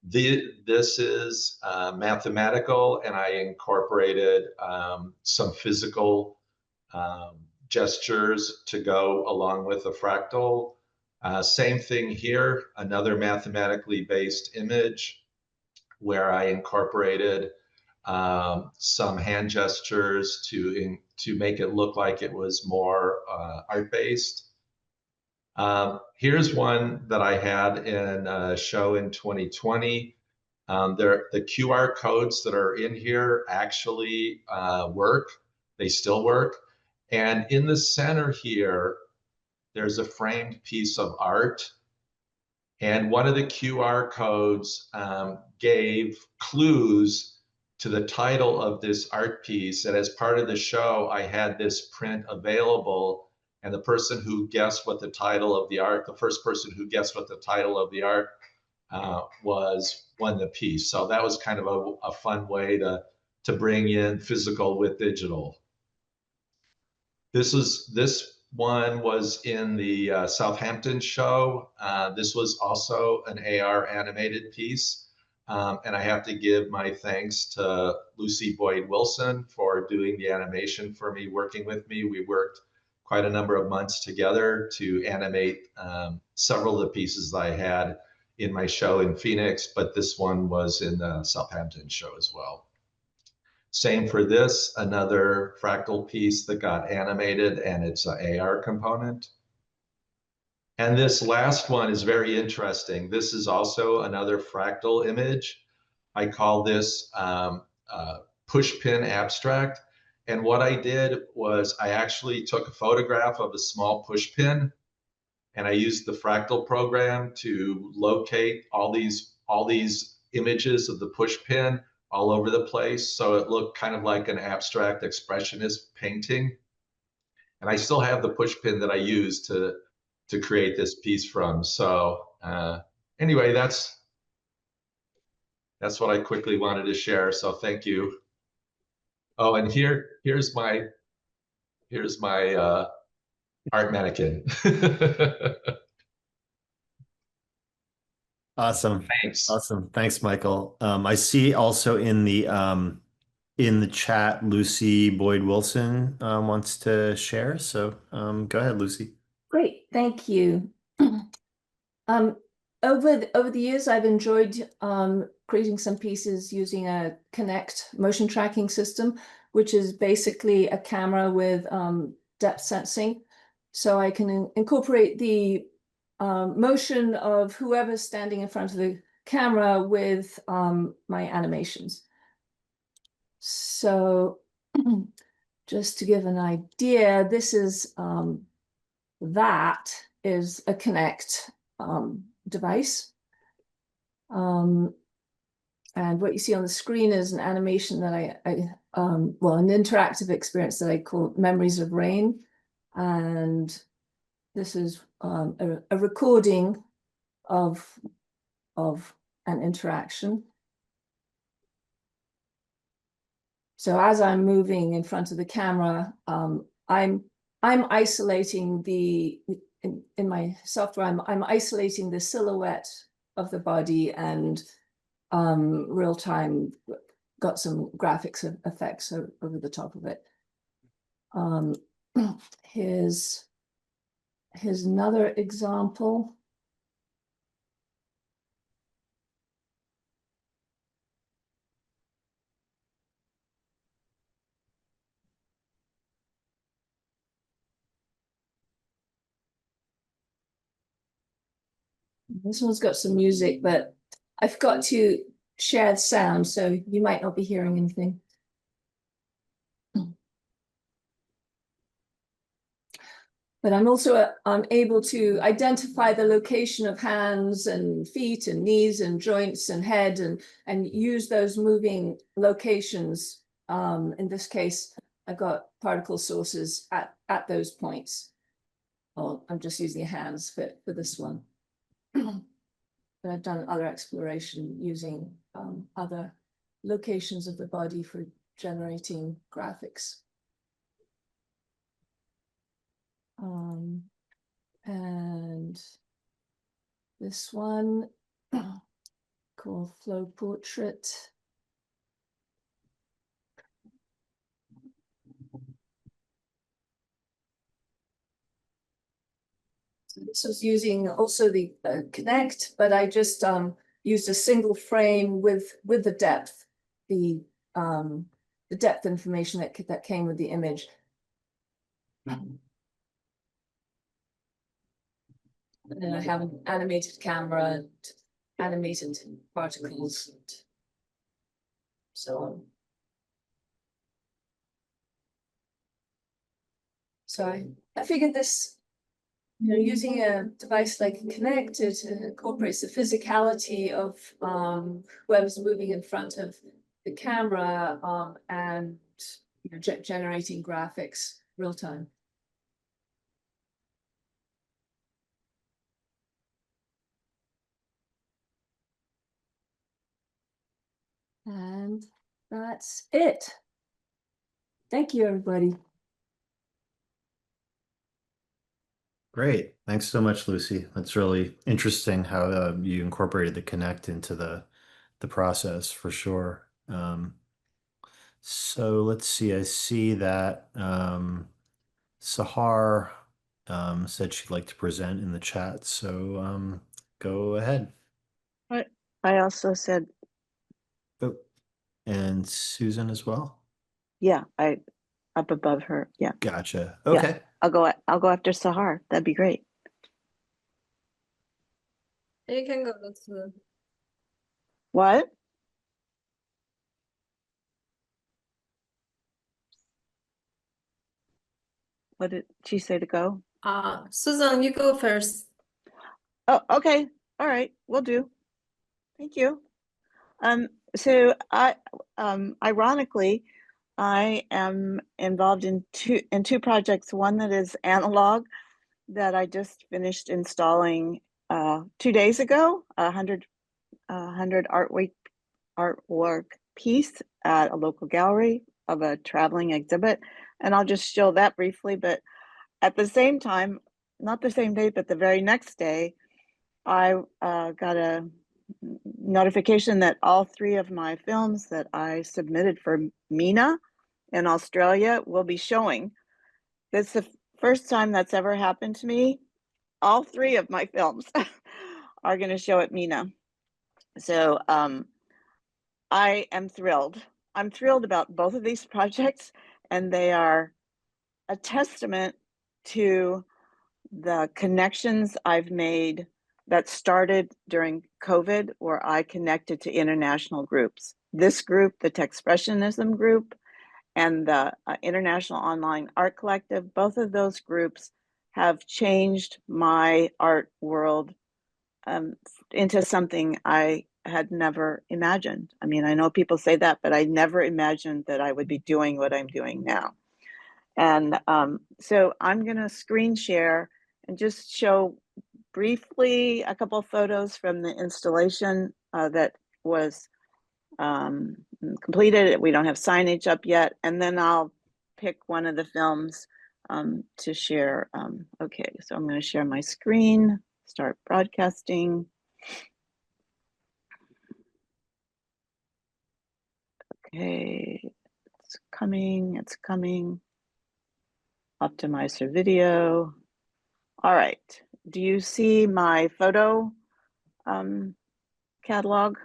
this is mathematical, and I incorporated some physical gestures to go along with a fractal. Same thing here, another mathematically based image where I incorporated some hand gestures to make it look like it was more art-based. Here's one that I had in a show in 2020. The QR codes that are in here actually work. They still work. And in the center here, there's a framed piece of art. And one of the QR codes gave clues to the title of this art piece. And as part of the show, I had this print available. And the person who guessed what the title of the art, the first person who guessed what the title of the art won the piece. So that was kind of a fun way to bring in physical with digital. This one was in the Southampton show. This was also an AR animated piece. And I have to give my thanks to Lucy Boyd Wilson for doing the animation for me, working with me. We worked quite a number of months together to animate several of the pieces that I had in my show in Phoenix, but this one was in the Southampton show as well. Same for this, another fractal piece that got animated, and it's an AR component. And this last one is very interesting. This is also another fractal image. I call this push pin abstract. And what I did was I actually took a photograph of a small push pin, and I used the fractal program to locate all these images of the push pin all over the place. So it looked kind of like an abstract expressionist painting. And I still have the push pin that I used to create this piece from. So anyway, that's what I quickly wanted to share. So thank you. Oh, and here's my art mannequin. Awesome. Thanks. Awesome. Thanks, Michael. I see also in the chat, Lucy Boyd Wilson wants to share. So go ahead, Lucy. Great, thank you. over the years, I've enjoyed creating some pieces using a Connect motion tracking system, which is basically a camera with depth sensing. So I can incorporate the motion of whoever's standing in front of the camera with my animations. So just to give an idea, this is that is a Connect device. And what you see on the screen is an animation that well, an interactive experience that I call Memories of Rain. And this is a recording of an interaction. So as I'm moving in front of the camera, I'm isolating in my software, I'm isolating the silhouette of the body and real time got some graphics effects over the top of it. Here's another example. This one's got some music, but I forgot to share the sound, so you might not be hearing anything. But I'm also able to identify the location of hands and feet and knees and joints and head and use those moving locations. In this case, I've got particle sources at those points. Oh, I'm just using hands for this one. But I've done other exploration using other locations of the body for generating graphics. And this one called Flow Portrait. So this was using also the Connect, but I just used a single frame with the depth, the depth information that came with the image. And then I have an animated camera and animated particles and so on. So I figured this, using a device like Connect, it incorporates the physicality of whoever's moving in front of the camera and generating graphics real time. And that's it. Thank you, everybody. Great. Thanks so much, Lucy. That's really interesting how you incorporated the Connect into the process for sure. So let's see. I see that Sahar said she'd like to present in the chat. So go ahead. I also said, Oh, and Susan as well. yeah, I up above her. Yeah. Gotcha. Yeah. Okay. I'll go after Sahar. That'd be great. You can go to What? What did she say to go? Susan, you go first. Oh, okay. All right, will do. Thank you. So ironically, I am involved in two projects. One that is analog that I just finished installing 2 days ago, 100 artwork piece at a local gallery of a traveling exhibit. And I'll just show that briefly, but at the same time, not the same day, but the very next day, I got a notification that all 3 of my films that I submitted for MENA in Australia will be showing. That's the first time that's ever happened to me. All 3 of my films. are going to show at Mina. So I am thrilled. I'm thrilled about both of these projects, and they are a testament to the connections I've made that started during COVID, where I connected to international groups. This group, the Texpressionism group, and the International Online Art Collective, both of those groups have changed my art world into something I had never imagined. I mean, I know people say that, but I never imagined that I would be doing what I'm doing now. And so I'm going to screen share and just show briefly a couple of photos from the installation that was completed. We don't have signage up yet. And then I'll pick one of the films to share. Okay, so I'm going to share my screen, start broadcasting. Okay, it's coming. Optimize your video. All right, do you see my photo catalog?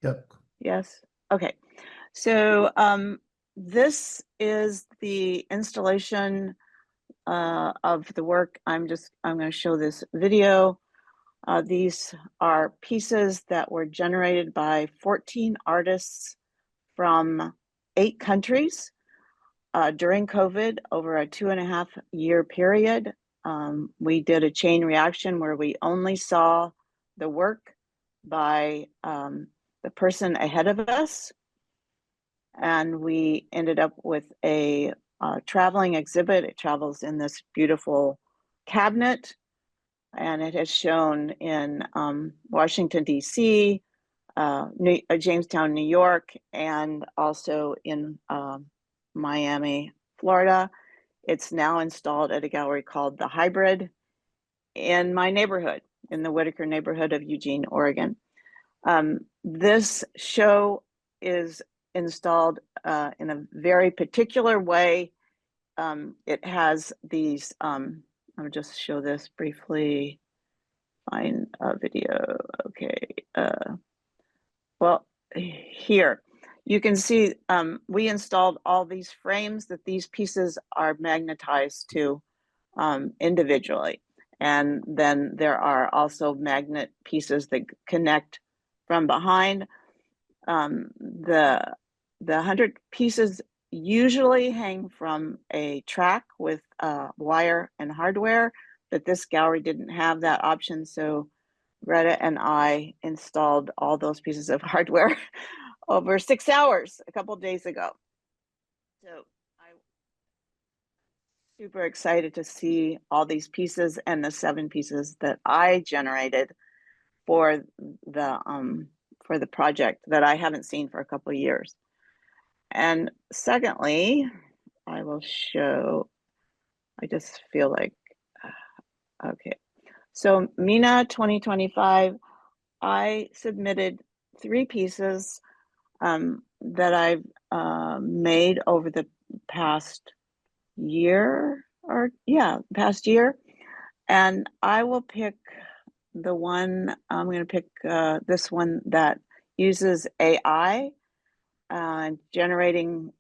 Yep. Yes, okay. So this is the installation of the work. I'm going to show this video. These are pieces that were generated by 14 artists from 8 countries during COVID over a 2.5-year period. We did a chain reaction where we only saw the work by the person ahead of us. And we ended up with a traveling exhibit. It travels in this beautiful cabinet, and it has shown in Washington, D.C., Jamestown, New York, and also in Miami, Florida. It's now installed at a gallery called The Hybrid in my neighborhood, in the Whitaker neighborhood of Eugene, Oregon. This show is installed in a very particular way. It has these, I'll just show this briefly, find a video, okay. Well, here, you can see we installed all these frames that these pieces are magnetized to individually. And then there are also magnet pieces that connect from behind. The 100 pieces usually hang from a track with wire and hardware, but this gallery didn't have that option. So Greta and I installed all those pieces of hardware over 6 hours a couple of days ago. So I'm super excited to see all these pieces and the 7 pieces that I generated for the project that I haven't seen for a couple of years. And secondly, I will show, I just feel like, okay. So Mina 2025, I submitted 3 pieces that I've made over the past year, past year. And I will pick the one, I'm going to pick this one that uses AI generating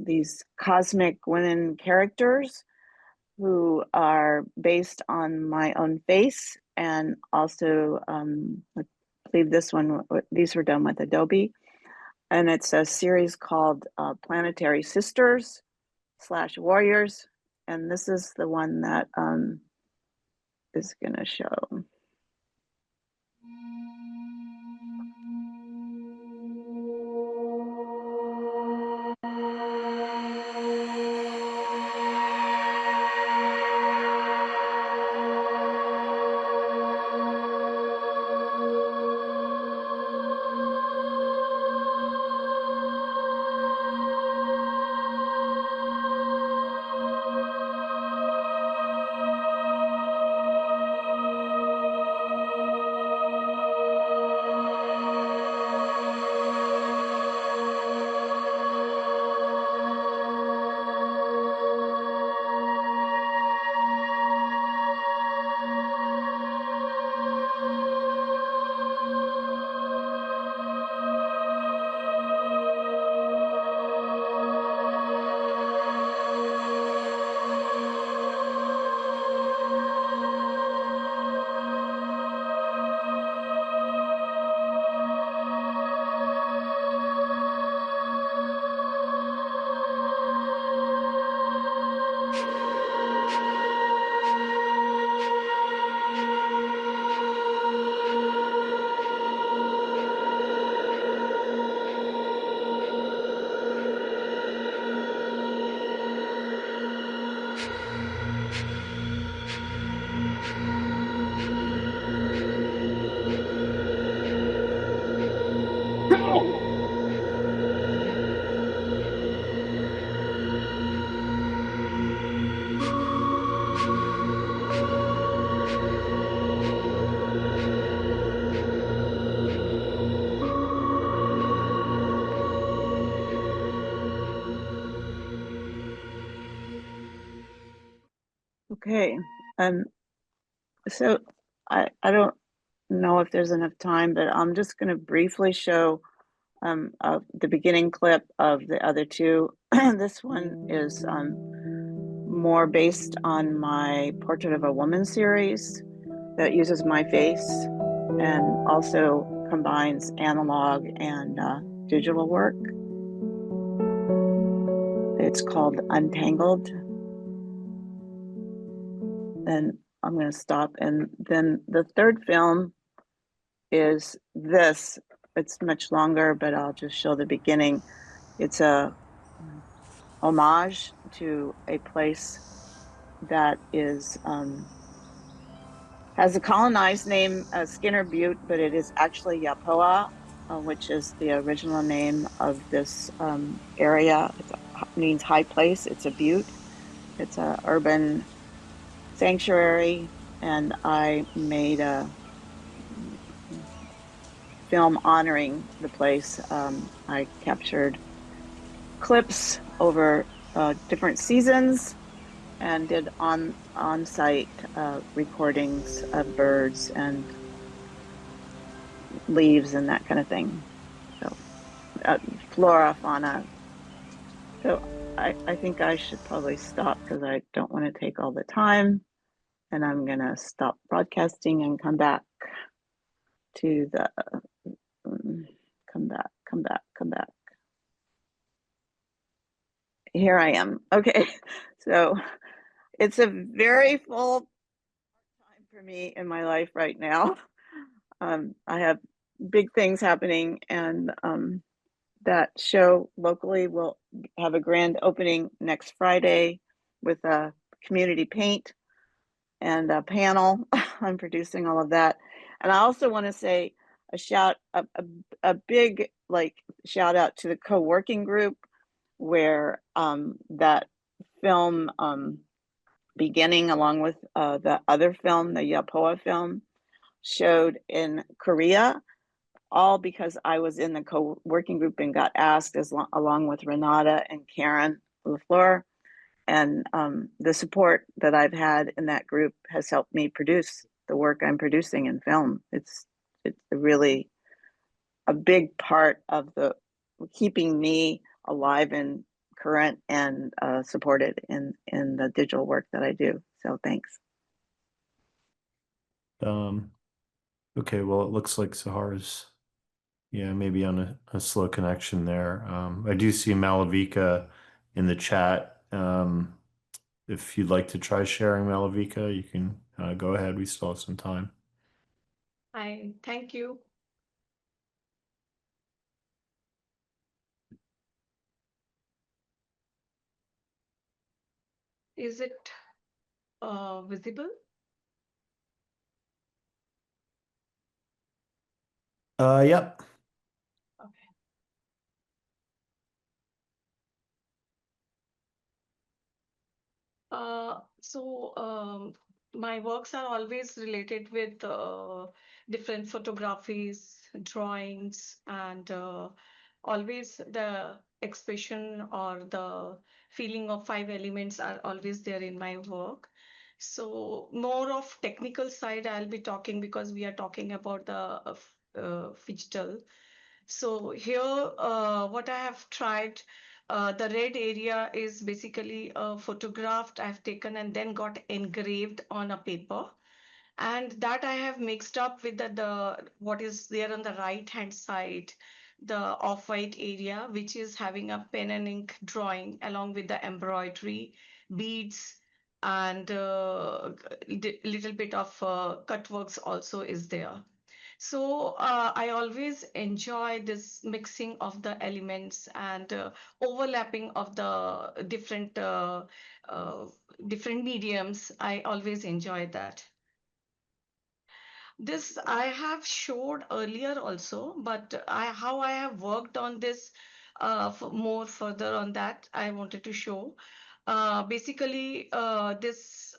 these cosmic women characters who are based on my own face. And also, I believe these were done with Adobe. And it's a series called Planetary Sisters / Warriors. And this is the one that is going to show. Okay. So I don't know if there's enough time, but I'm just going to briefly show the beginning clip of the other two. This one is more based on my Portrait of a Woman series that uses my face and also combines analog and digital work. It's called Untangled. And I'm going to stop. And then the third film is this. It's much longer, but I'll just show the beginning. It's a homage to a place that is has a colonized name, Skinner Butte, but it is actually Yapoa, which is the original name of this area. It means high place. It's a butte. It's an urban sanctuary, and I made a film honoring the place. I captured clips over different seasons and did on-site recordings of birds and leaves and that kind of thing. So flora, fauna. So I think I should probably stop because I don't want to take all the time. And I'm going to stop broadcasting and come back to the, come back. Here I am. Okay. So it's a very full time for me in my life right now. I have big things happening, and that show locally will have a grand opening next Friday with a community paint and a panel. I'm producing all of that. And I also want to say a big shout out to the co-working group where that film beginning along with the other film, the Yapoa film, showed in Korea, all because I was in the co-working group and got asked along with Renata and Karen LaFleur. And the support that I've had in that group has helped me produce the work I'm producing in film. It's really a big part of the keeping me alive and current and supported in the digital work that I do. So thanks. Okay, well, it looks like Sahara's, yeah, maybe on a slow connection there. I do see Malavika in the chat. If you'd like to try sharing Malavika, you can go ahead. We still have some time. Thank you. Is it visible? Yep. Okay. My works are always related with different photographies, drawings, and always the expression or the feeling of 5 elements are always there in my work. So more of technical side I'll be talking because we are talking about the Phygital. So here, what I have tried, the red area is basically a photograph I've taken and then got engraved on a paper. And that I have mixed up with the what is there on the right hand side, the off-white area, which is having a pen and ink drawing along with the embroidery, beads, and little bit of cut works also is there. So I always enjoy this mixing of the elements and overlapping of the different mediums. I always enjoy that. This I have showed earlier also, but how I have worked on this more further on that, I wanted to show. Basically, this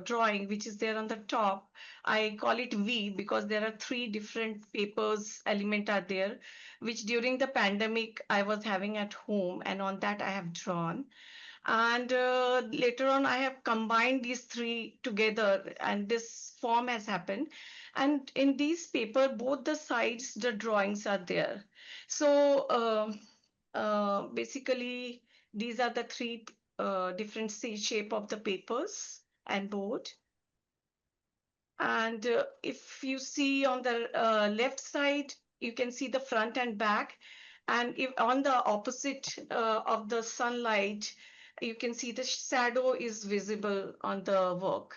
drawing, which is there on the top, I call it V because there are 3 different papers element are there, which during the pandemic I was having at home, and on that I have drawn. And later on, I have combined these three together, and this form has happened. And in these paper, both the sides, the drawings are there. So basically, these are the three different shape of the papers and board. And if you see on the left side, you can see the front and back. And if on the opposite of the sunlight, you can see the shadow is visible on the work.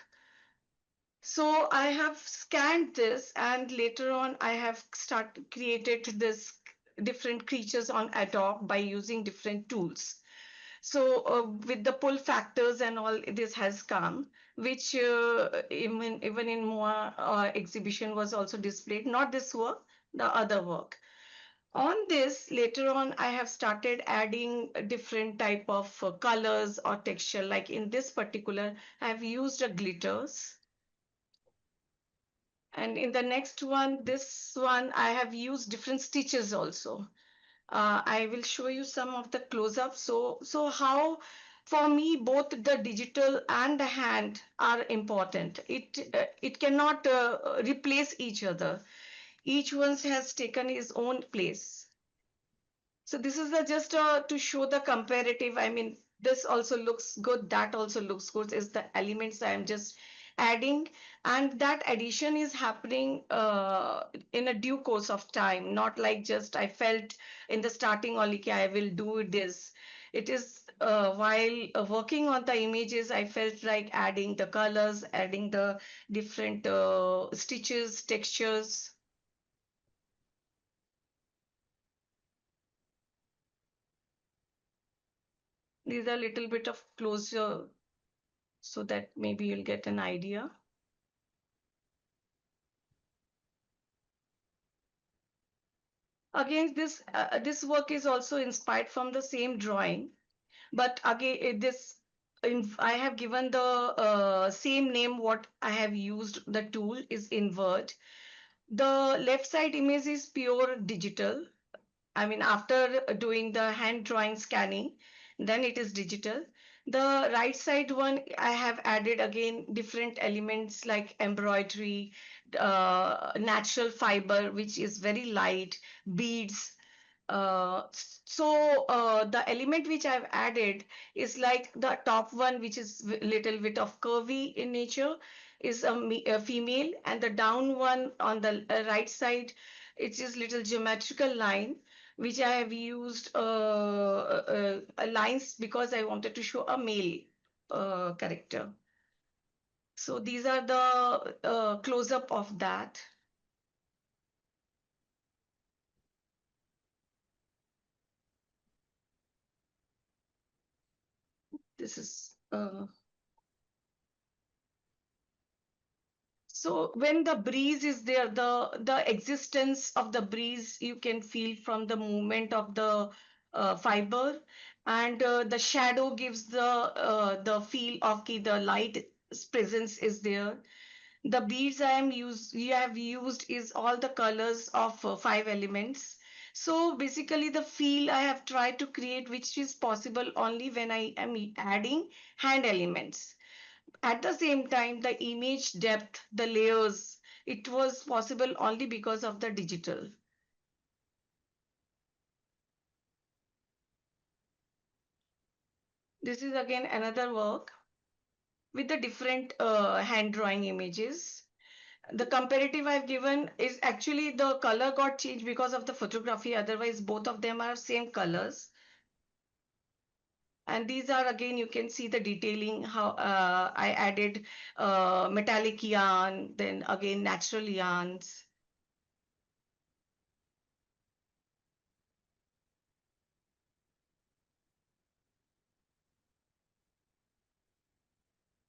So I have scanned this, and later on I have created this different creatures on Adobe by using different tools. So with the pull factors and all, this has come, which even in MOA exhibition was also displayed, not this work, the other work. On this, later on, I have started adding a different type of colors or texture. Like in this particular, I have used a glitters. And in the next one, this one, I have used different stitches also. I will show you some of the close-ups. So how, for me, both the digital and the hand are important. It cannot replace each other. Each one has taken his own place. So this is just to show the comparative. I mean, this also looks good, that also looks good, is the elements I am just adding. And that addition is happening in a due course of time, not like just I felt in the starting only, okay, I will do this. It is while working on the images, I felt like adding the colors, adding the different stitches, textures. These are a little bit of closer so that maybe you'll get an idea. Again, this work is also inspired from the same drawing, but again, I have given the same name what I have used. The tool is invert. The left side image is pure digital. I mean, after doing the hand drawing scanning, then it is digital. The right side one, I have added again different elements like embroidery, natural fiber, which is very light, beads. The element which I've added is like the top one, which is little bit of curvy in nature, is a female, and the down one on the right side, it is little geometrical line, which I have used lines because I wanted to show a male character. So these are the close-up of that. This is so when the breeze is there, the existence of the breeze you can feel from the movement of the fiber, and the shadow gives the feel of the light presence is there. The beads we have used is all the colors of 5 elements. So basically the feel I have tried to create, which is possible only when I am adding hand elements. At the same time, the image depth, the layers, it was possible only because of the digital. This is again another work with the different hand drawing images. The comparative I've given is actually the color got changed because of the photography. Otherwise, both of them are same colors. And these are again, you can see the detailing, how I added metallic yarn, then again natural yarns.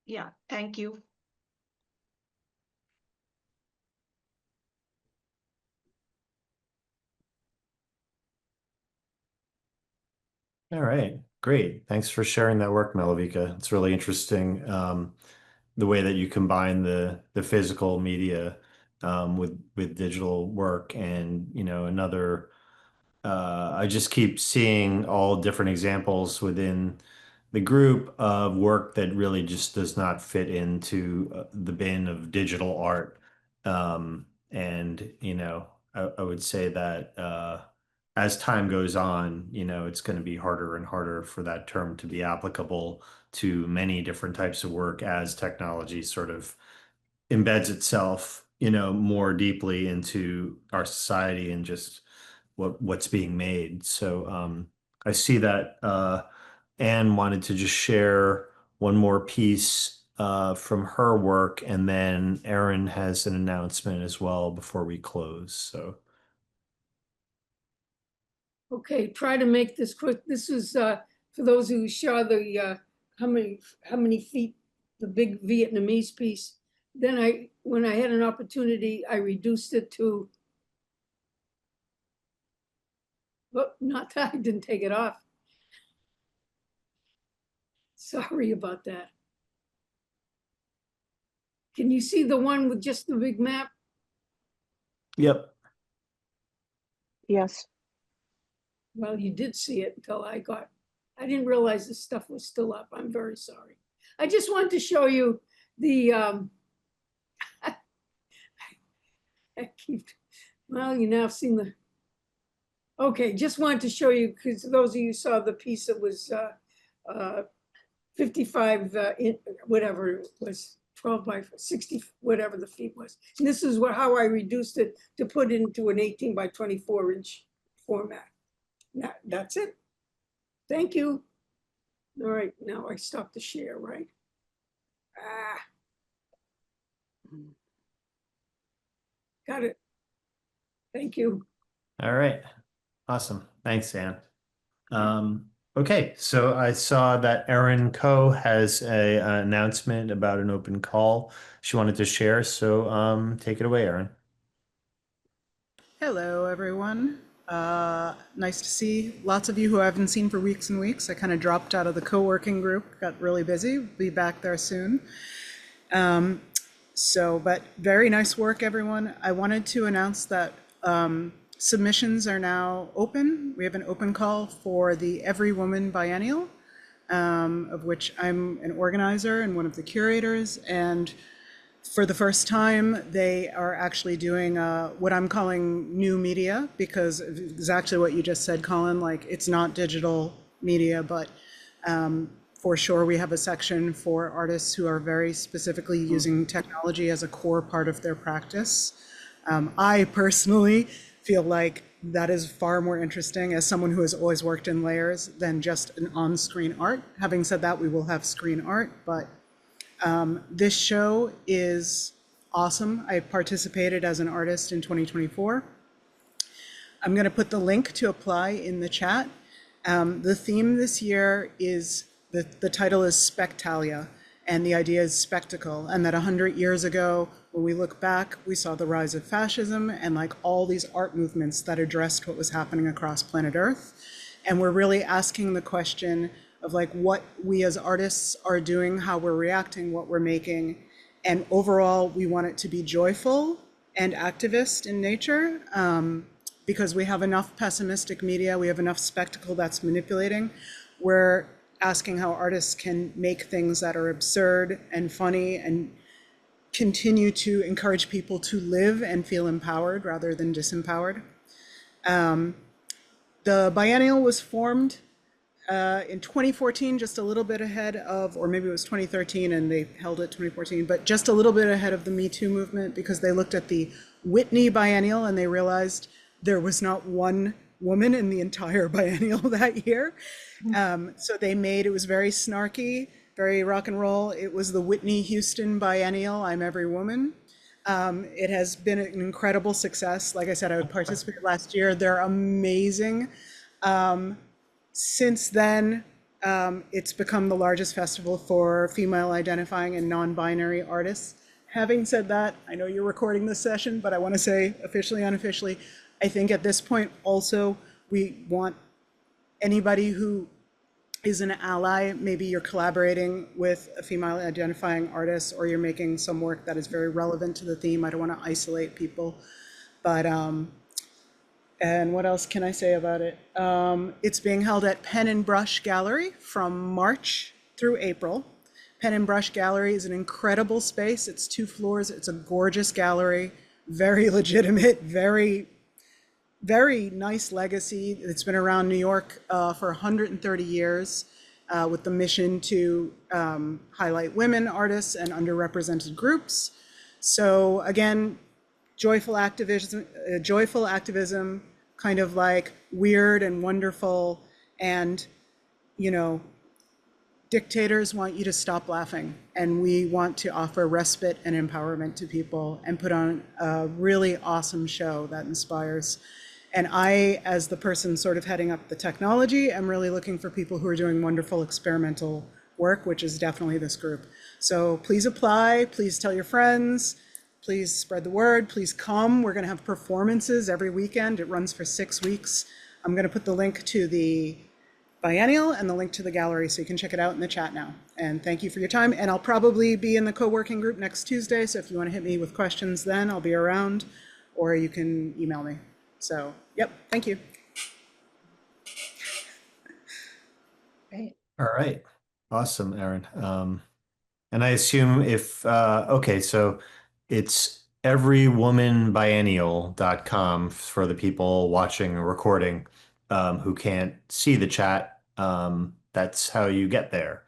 Yeah, thank you. All right, great. Thanks for sharing that work, Malavika. It's really interesting, the way that you combine the physical media with digital work, and I just keep seeing all different examples within the group of work that really just does not fit into the bin of digital art. And, I would say that as time goes on, it's going to be harder and harder for that term to be applicable to many different types of work as technology sort of embeds itself, more deeply into our society and just what's being made. So I see that Anne wanted to just share one more piece from her work, and then Erin has an announcement as well before we close. So Okay, try to make this quick. This is for those who saw the how many feet, the big Vietnamese piece. Then when I had an opportunity, I reduced it to, well, not that I didn't take it off. Sorry about that. Can you see the one with just the big map? yep. Yes. Well, you did see it until I didn't realize this stuff was still up. I'm very sorry. I just wanted to show you the, well, you now have seen the, okay, just wanted to show you, because those of you who saw the piece that was 55, whatever it was, 12 by 60, whatever the feet was. And this is how I reduced it to put into an 18 by 24 inch format. That's it. Thank you. All right, now I stop the share, right? Got it. Thank you. All right. Awesome. Thanks, Anne. Okay, so I saw that Erin Coe has an announcement about an open call she wanted to share. So take it away, Erin. Hello, everyone. Nice to see lots of you who I haven't seen for weeks and weeks. I kind of dropped out of the co-working group, got really busy. Be back there soon. But very nice work, everyone. I wanted to announce that submissions are now open. We have an open call for the Every Woman Biennial, of which I'm an organizer and one of the curators. And for the first time, they are actually doing what I'm calling new media, because exactly what you just said, Colin, like it's not digital media, but for sure we have a section for artists who are very specifically using technology as a core part of their practice. I personally feel like that is far more interesting as someone who has always worked in layers than just an on-screen art. Having said that, we will have screen art, but this show is awesome. I participated as an artist in 2024. I'm going to put the link to apply in the chat. The theme this year is, the title is Spectalia, and the idea is spectacle, and that 100 years ago, when we look back, we saw the rise of fascism and like all these art movements that addressed what was happening across planet Earth. And we're really asking the question of like what we as artists are doing, how we're reacting, what we're making. And overall, we want it to be joyful and activist in nature, because we have enough pessimistic media, we have enough spectacle that's manipulating. We're asking how artists can make things that are absurd and funny and continue to encourage people to live and feel empowered rather than disempowered. The biennial was formed in 2014, just a little bit ahead of, or maybe it was 2013 and they held it 2014, but just a little bit ahead of the Me Too movement, because they looked at the Whitney biennial and they realized there was not one woman in the entire biennial that year. So they made, it was very snarky, very rock and roll. It was the Whitney Houston biennial, I'm Every Woman. It has been an incredible success. Like I said, I participated last year. They're amazing. Since then, it's become the largest festival for female identifying and non-binary artists. Having said that, I know you're recording this session, but I want to say officially, unofficially, I think at this point also, we want anybody who is an ally, maybe you're collaborating with a female identifying artist or you're making some work that is very relevant to the theme. I don't want to isolate people, but And what else can I say about it? It's being held at Pen and Brush Gallery from March through April. Pen and Brush Gallery is an incredible space. It's 2 floors. It's a gorgeous gallery, very legitimate, very, very nice legacy. It's been around New York for 130 years with the mission to highlight women artists and underrepresented groups. So again, joyful activism, kind of like weird and wonderful, and dictators want you to stop laughing, and we want to offer respite and empowerment to people and put on a really awesome show that inspires. And I, as the person sort of heading up the technology, am really looking for people who are doing wonderful experimental work, which is definitely this group. So please apply, please tell your friends, please spread the word, please come. We're going to have performances every weekend. It runs for 6 weeks. I'm going to put the link to the biennial and the link to the gallery so you can check it out in the chat now. And thank you for your time. And I'll probably be in the co-working group next Tuesday. So if you want to hit me with questions then, I'll be around, or you can email me. So, yep, thank you. Great. All right. Awesome, Aaron. And I assume okay, so it's everywomanbiennial.com for the people watching or recording who can't see the chat. That's how you get there.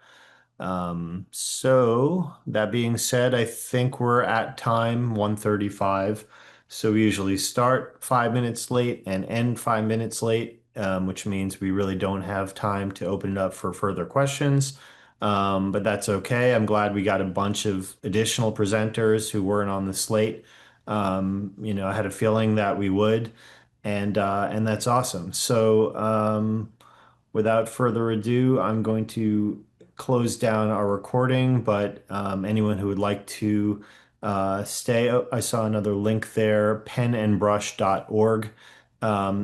So that being said, I think we're at time 1:35. So we usually start 5 minutes late and end 5 minutes late, which means we really don't have time to open it up for further questions. But that's okay. I'm glad we got a bunch of additional presenters who weren't on the slate. I had a feeling that we would, and that's awesome. So, without further ado, I'm going to close down our recording, but anyone who would like to stay, I saw another link there, penandbrush.org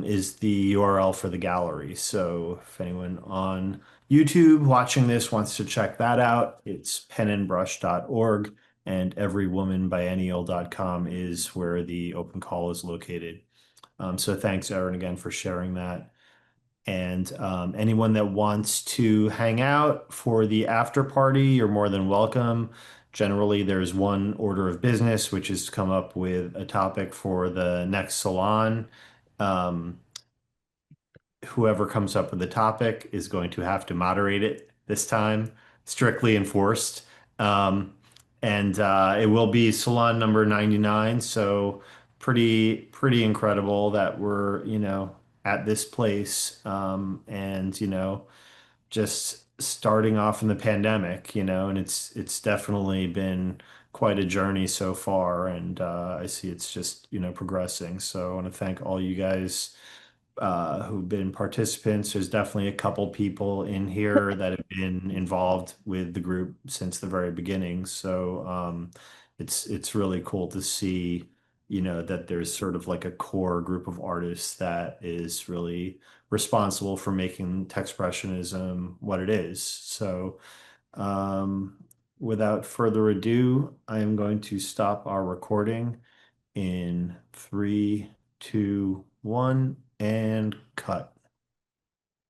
is the URL for the gallery. So if anyone on YouTube watching this wants to check that out, it's penandbrush.org, and everywomanbiennial.com is where the open call is located. So thanks, Erin, again for sharing that. And anyone that wants to hang out for the after party, you're more than welcome. Generally, there's one order of business, which is to come up with a topic for the next salon. Whoever comes up with the topic is going to have to moderate it this time, strictly enforced. And it will be salon number 99. So pretty incredible that we're, at this place. And, just starting off in the pandemic, and it's definitely been quite a journey so far. And I see it's just, progressing. So I want to thank all you guys who've been participants. There's definitely a couple people in here that have been involved with the group since the very beginning. So it's really cool to see, that there's sort of like a core group of artists that is really responsible for making Texpressionism what it is. So without further ado, I am going to stop our recording in 3, 2, 1, and cut.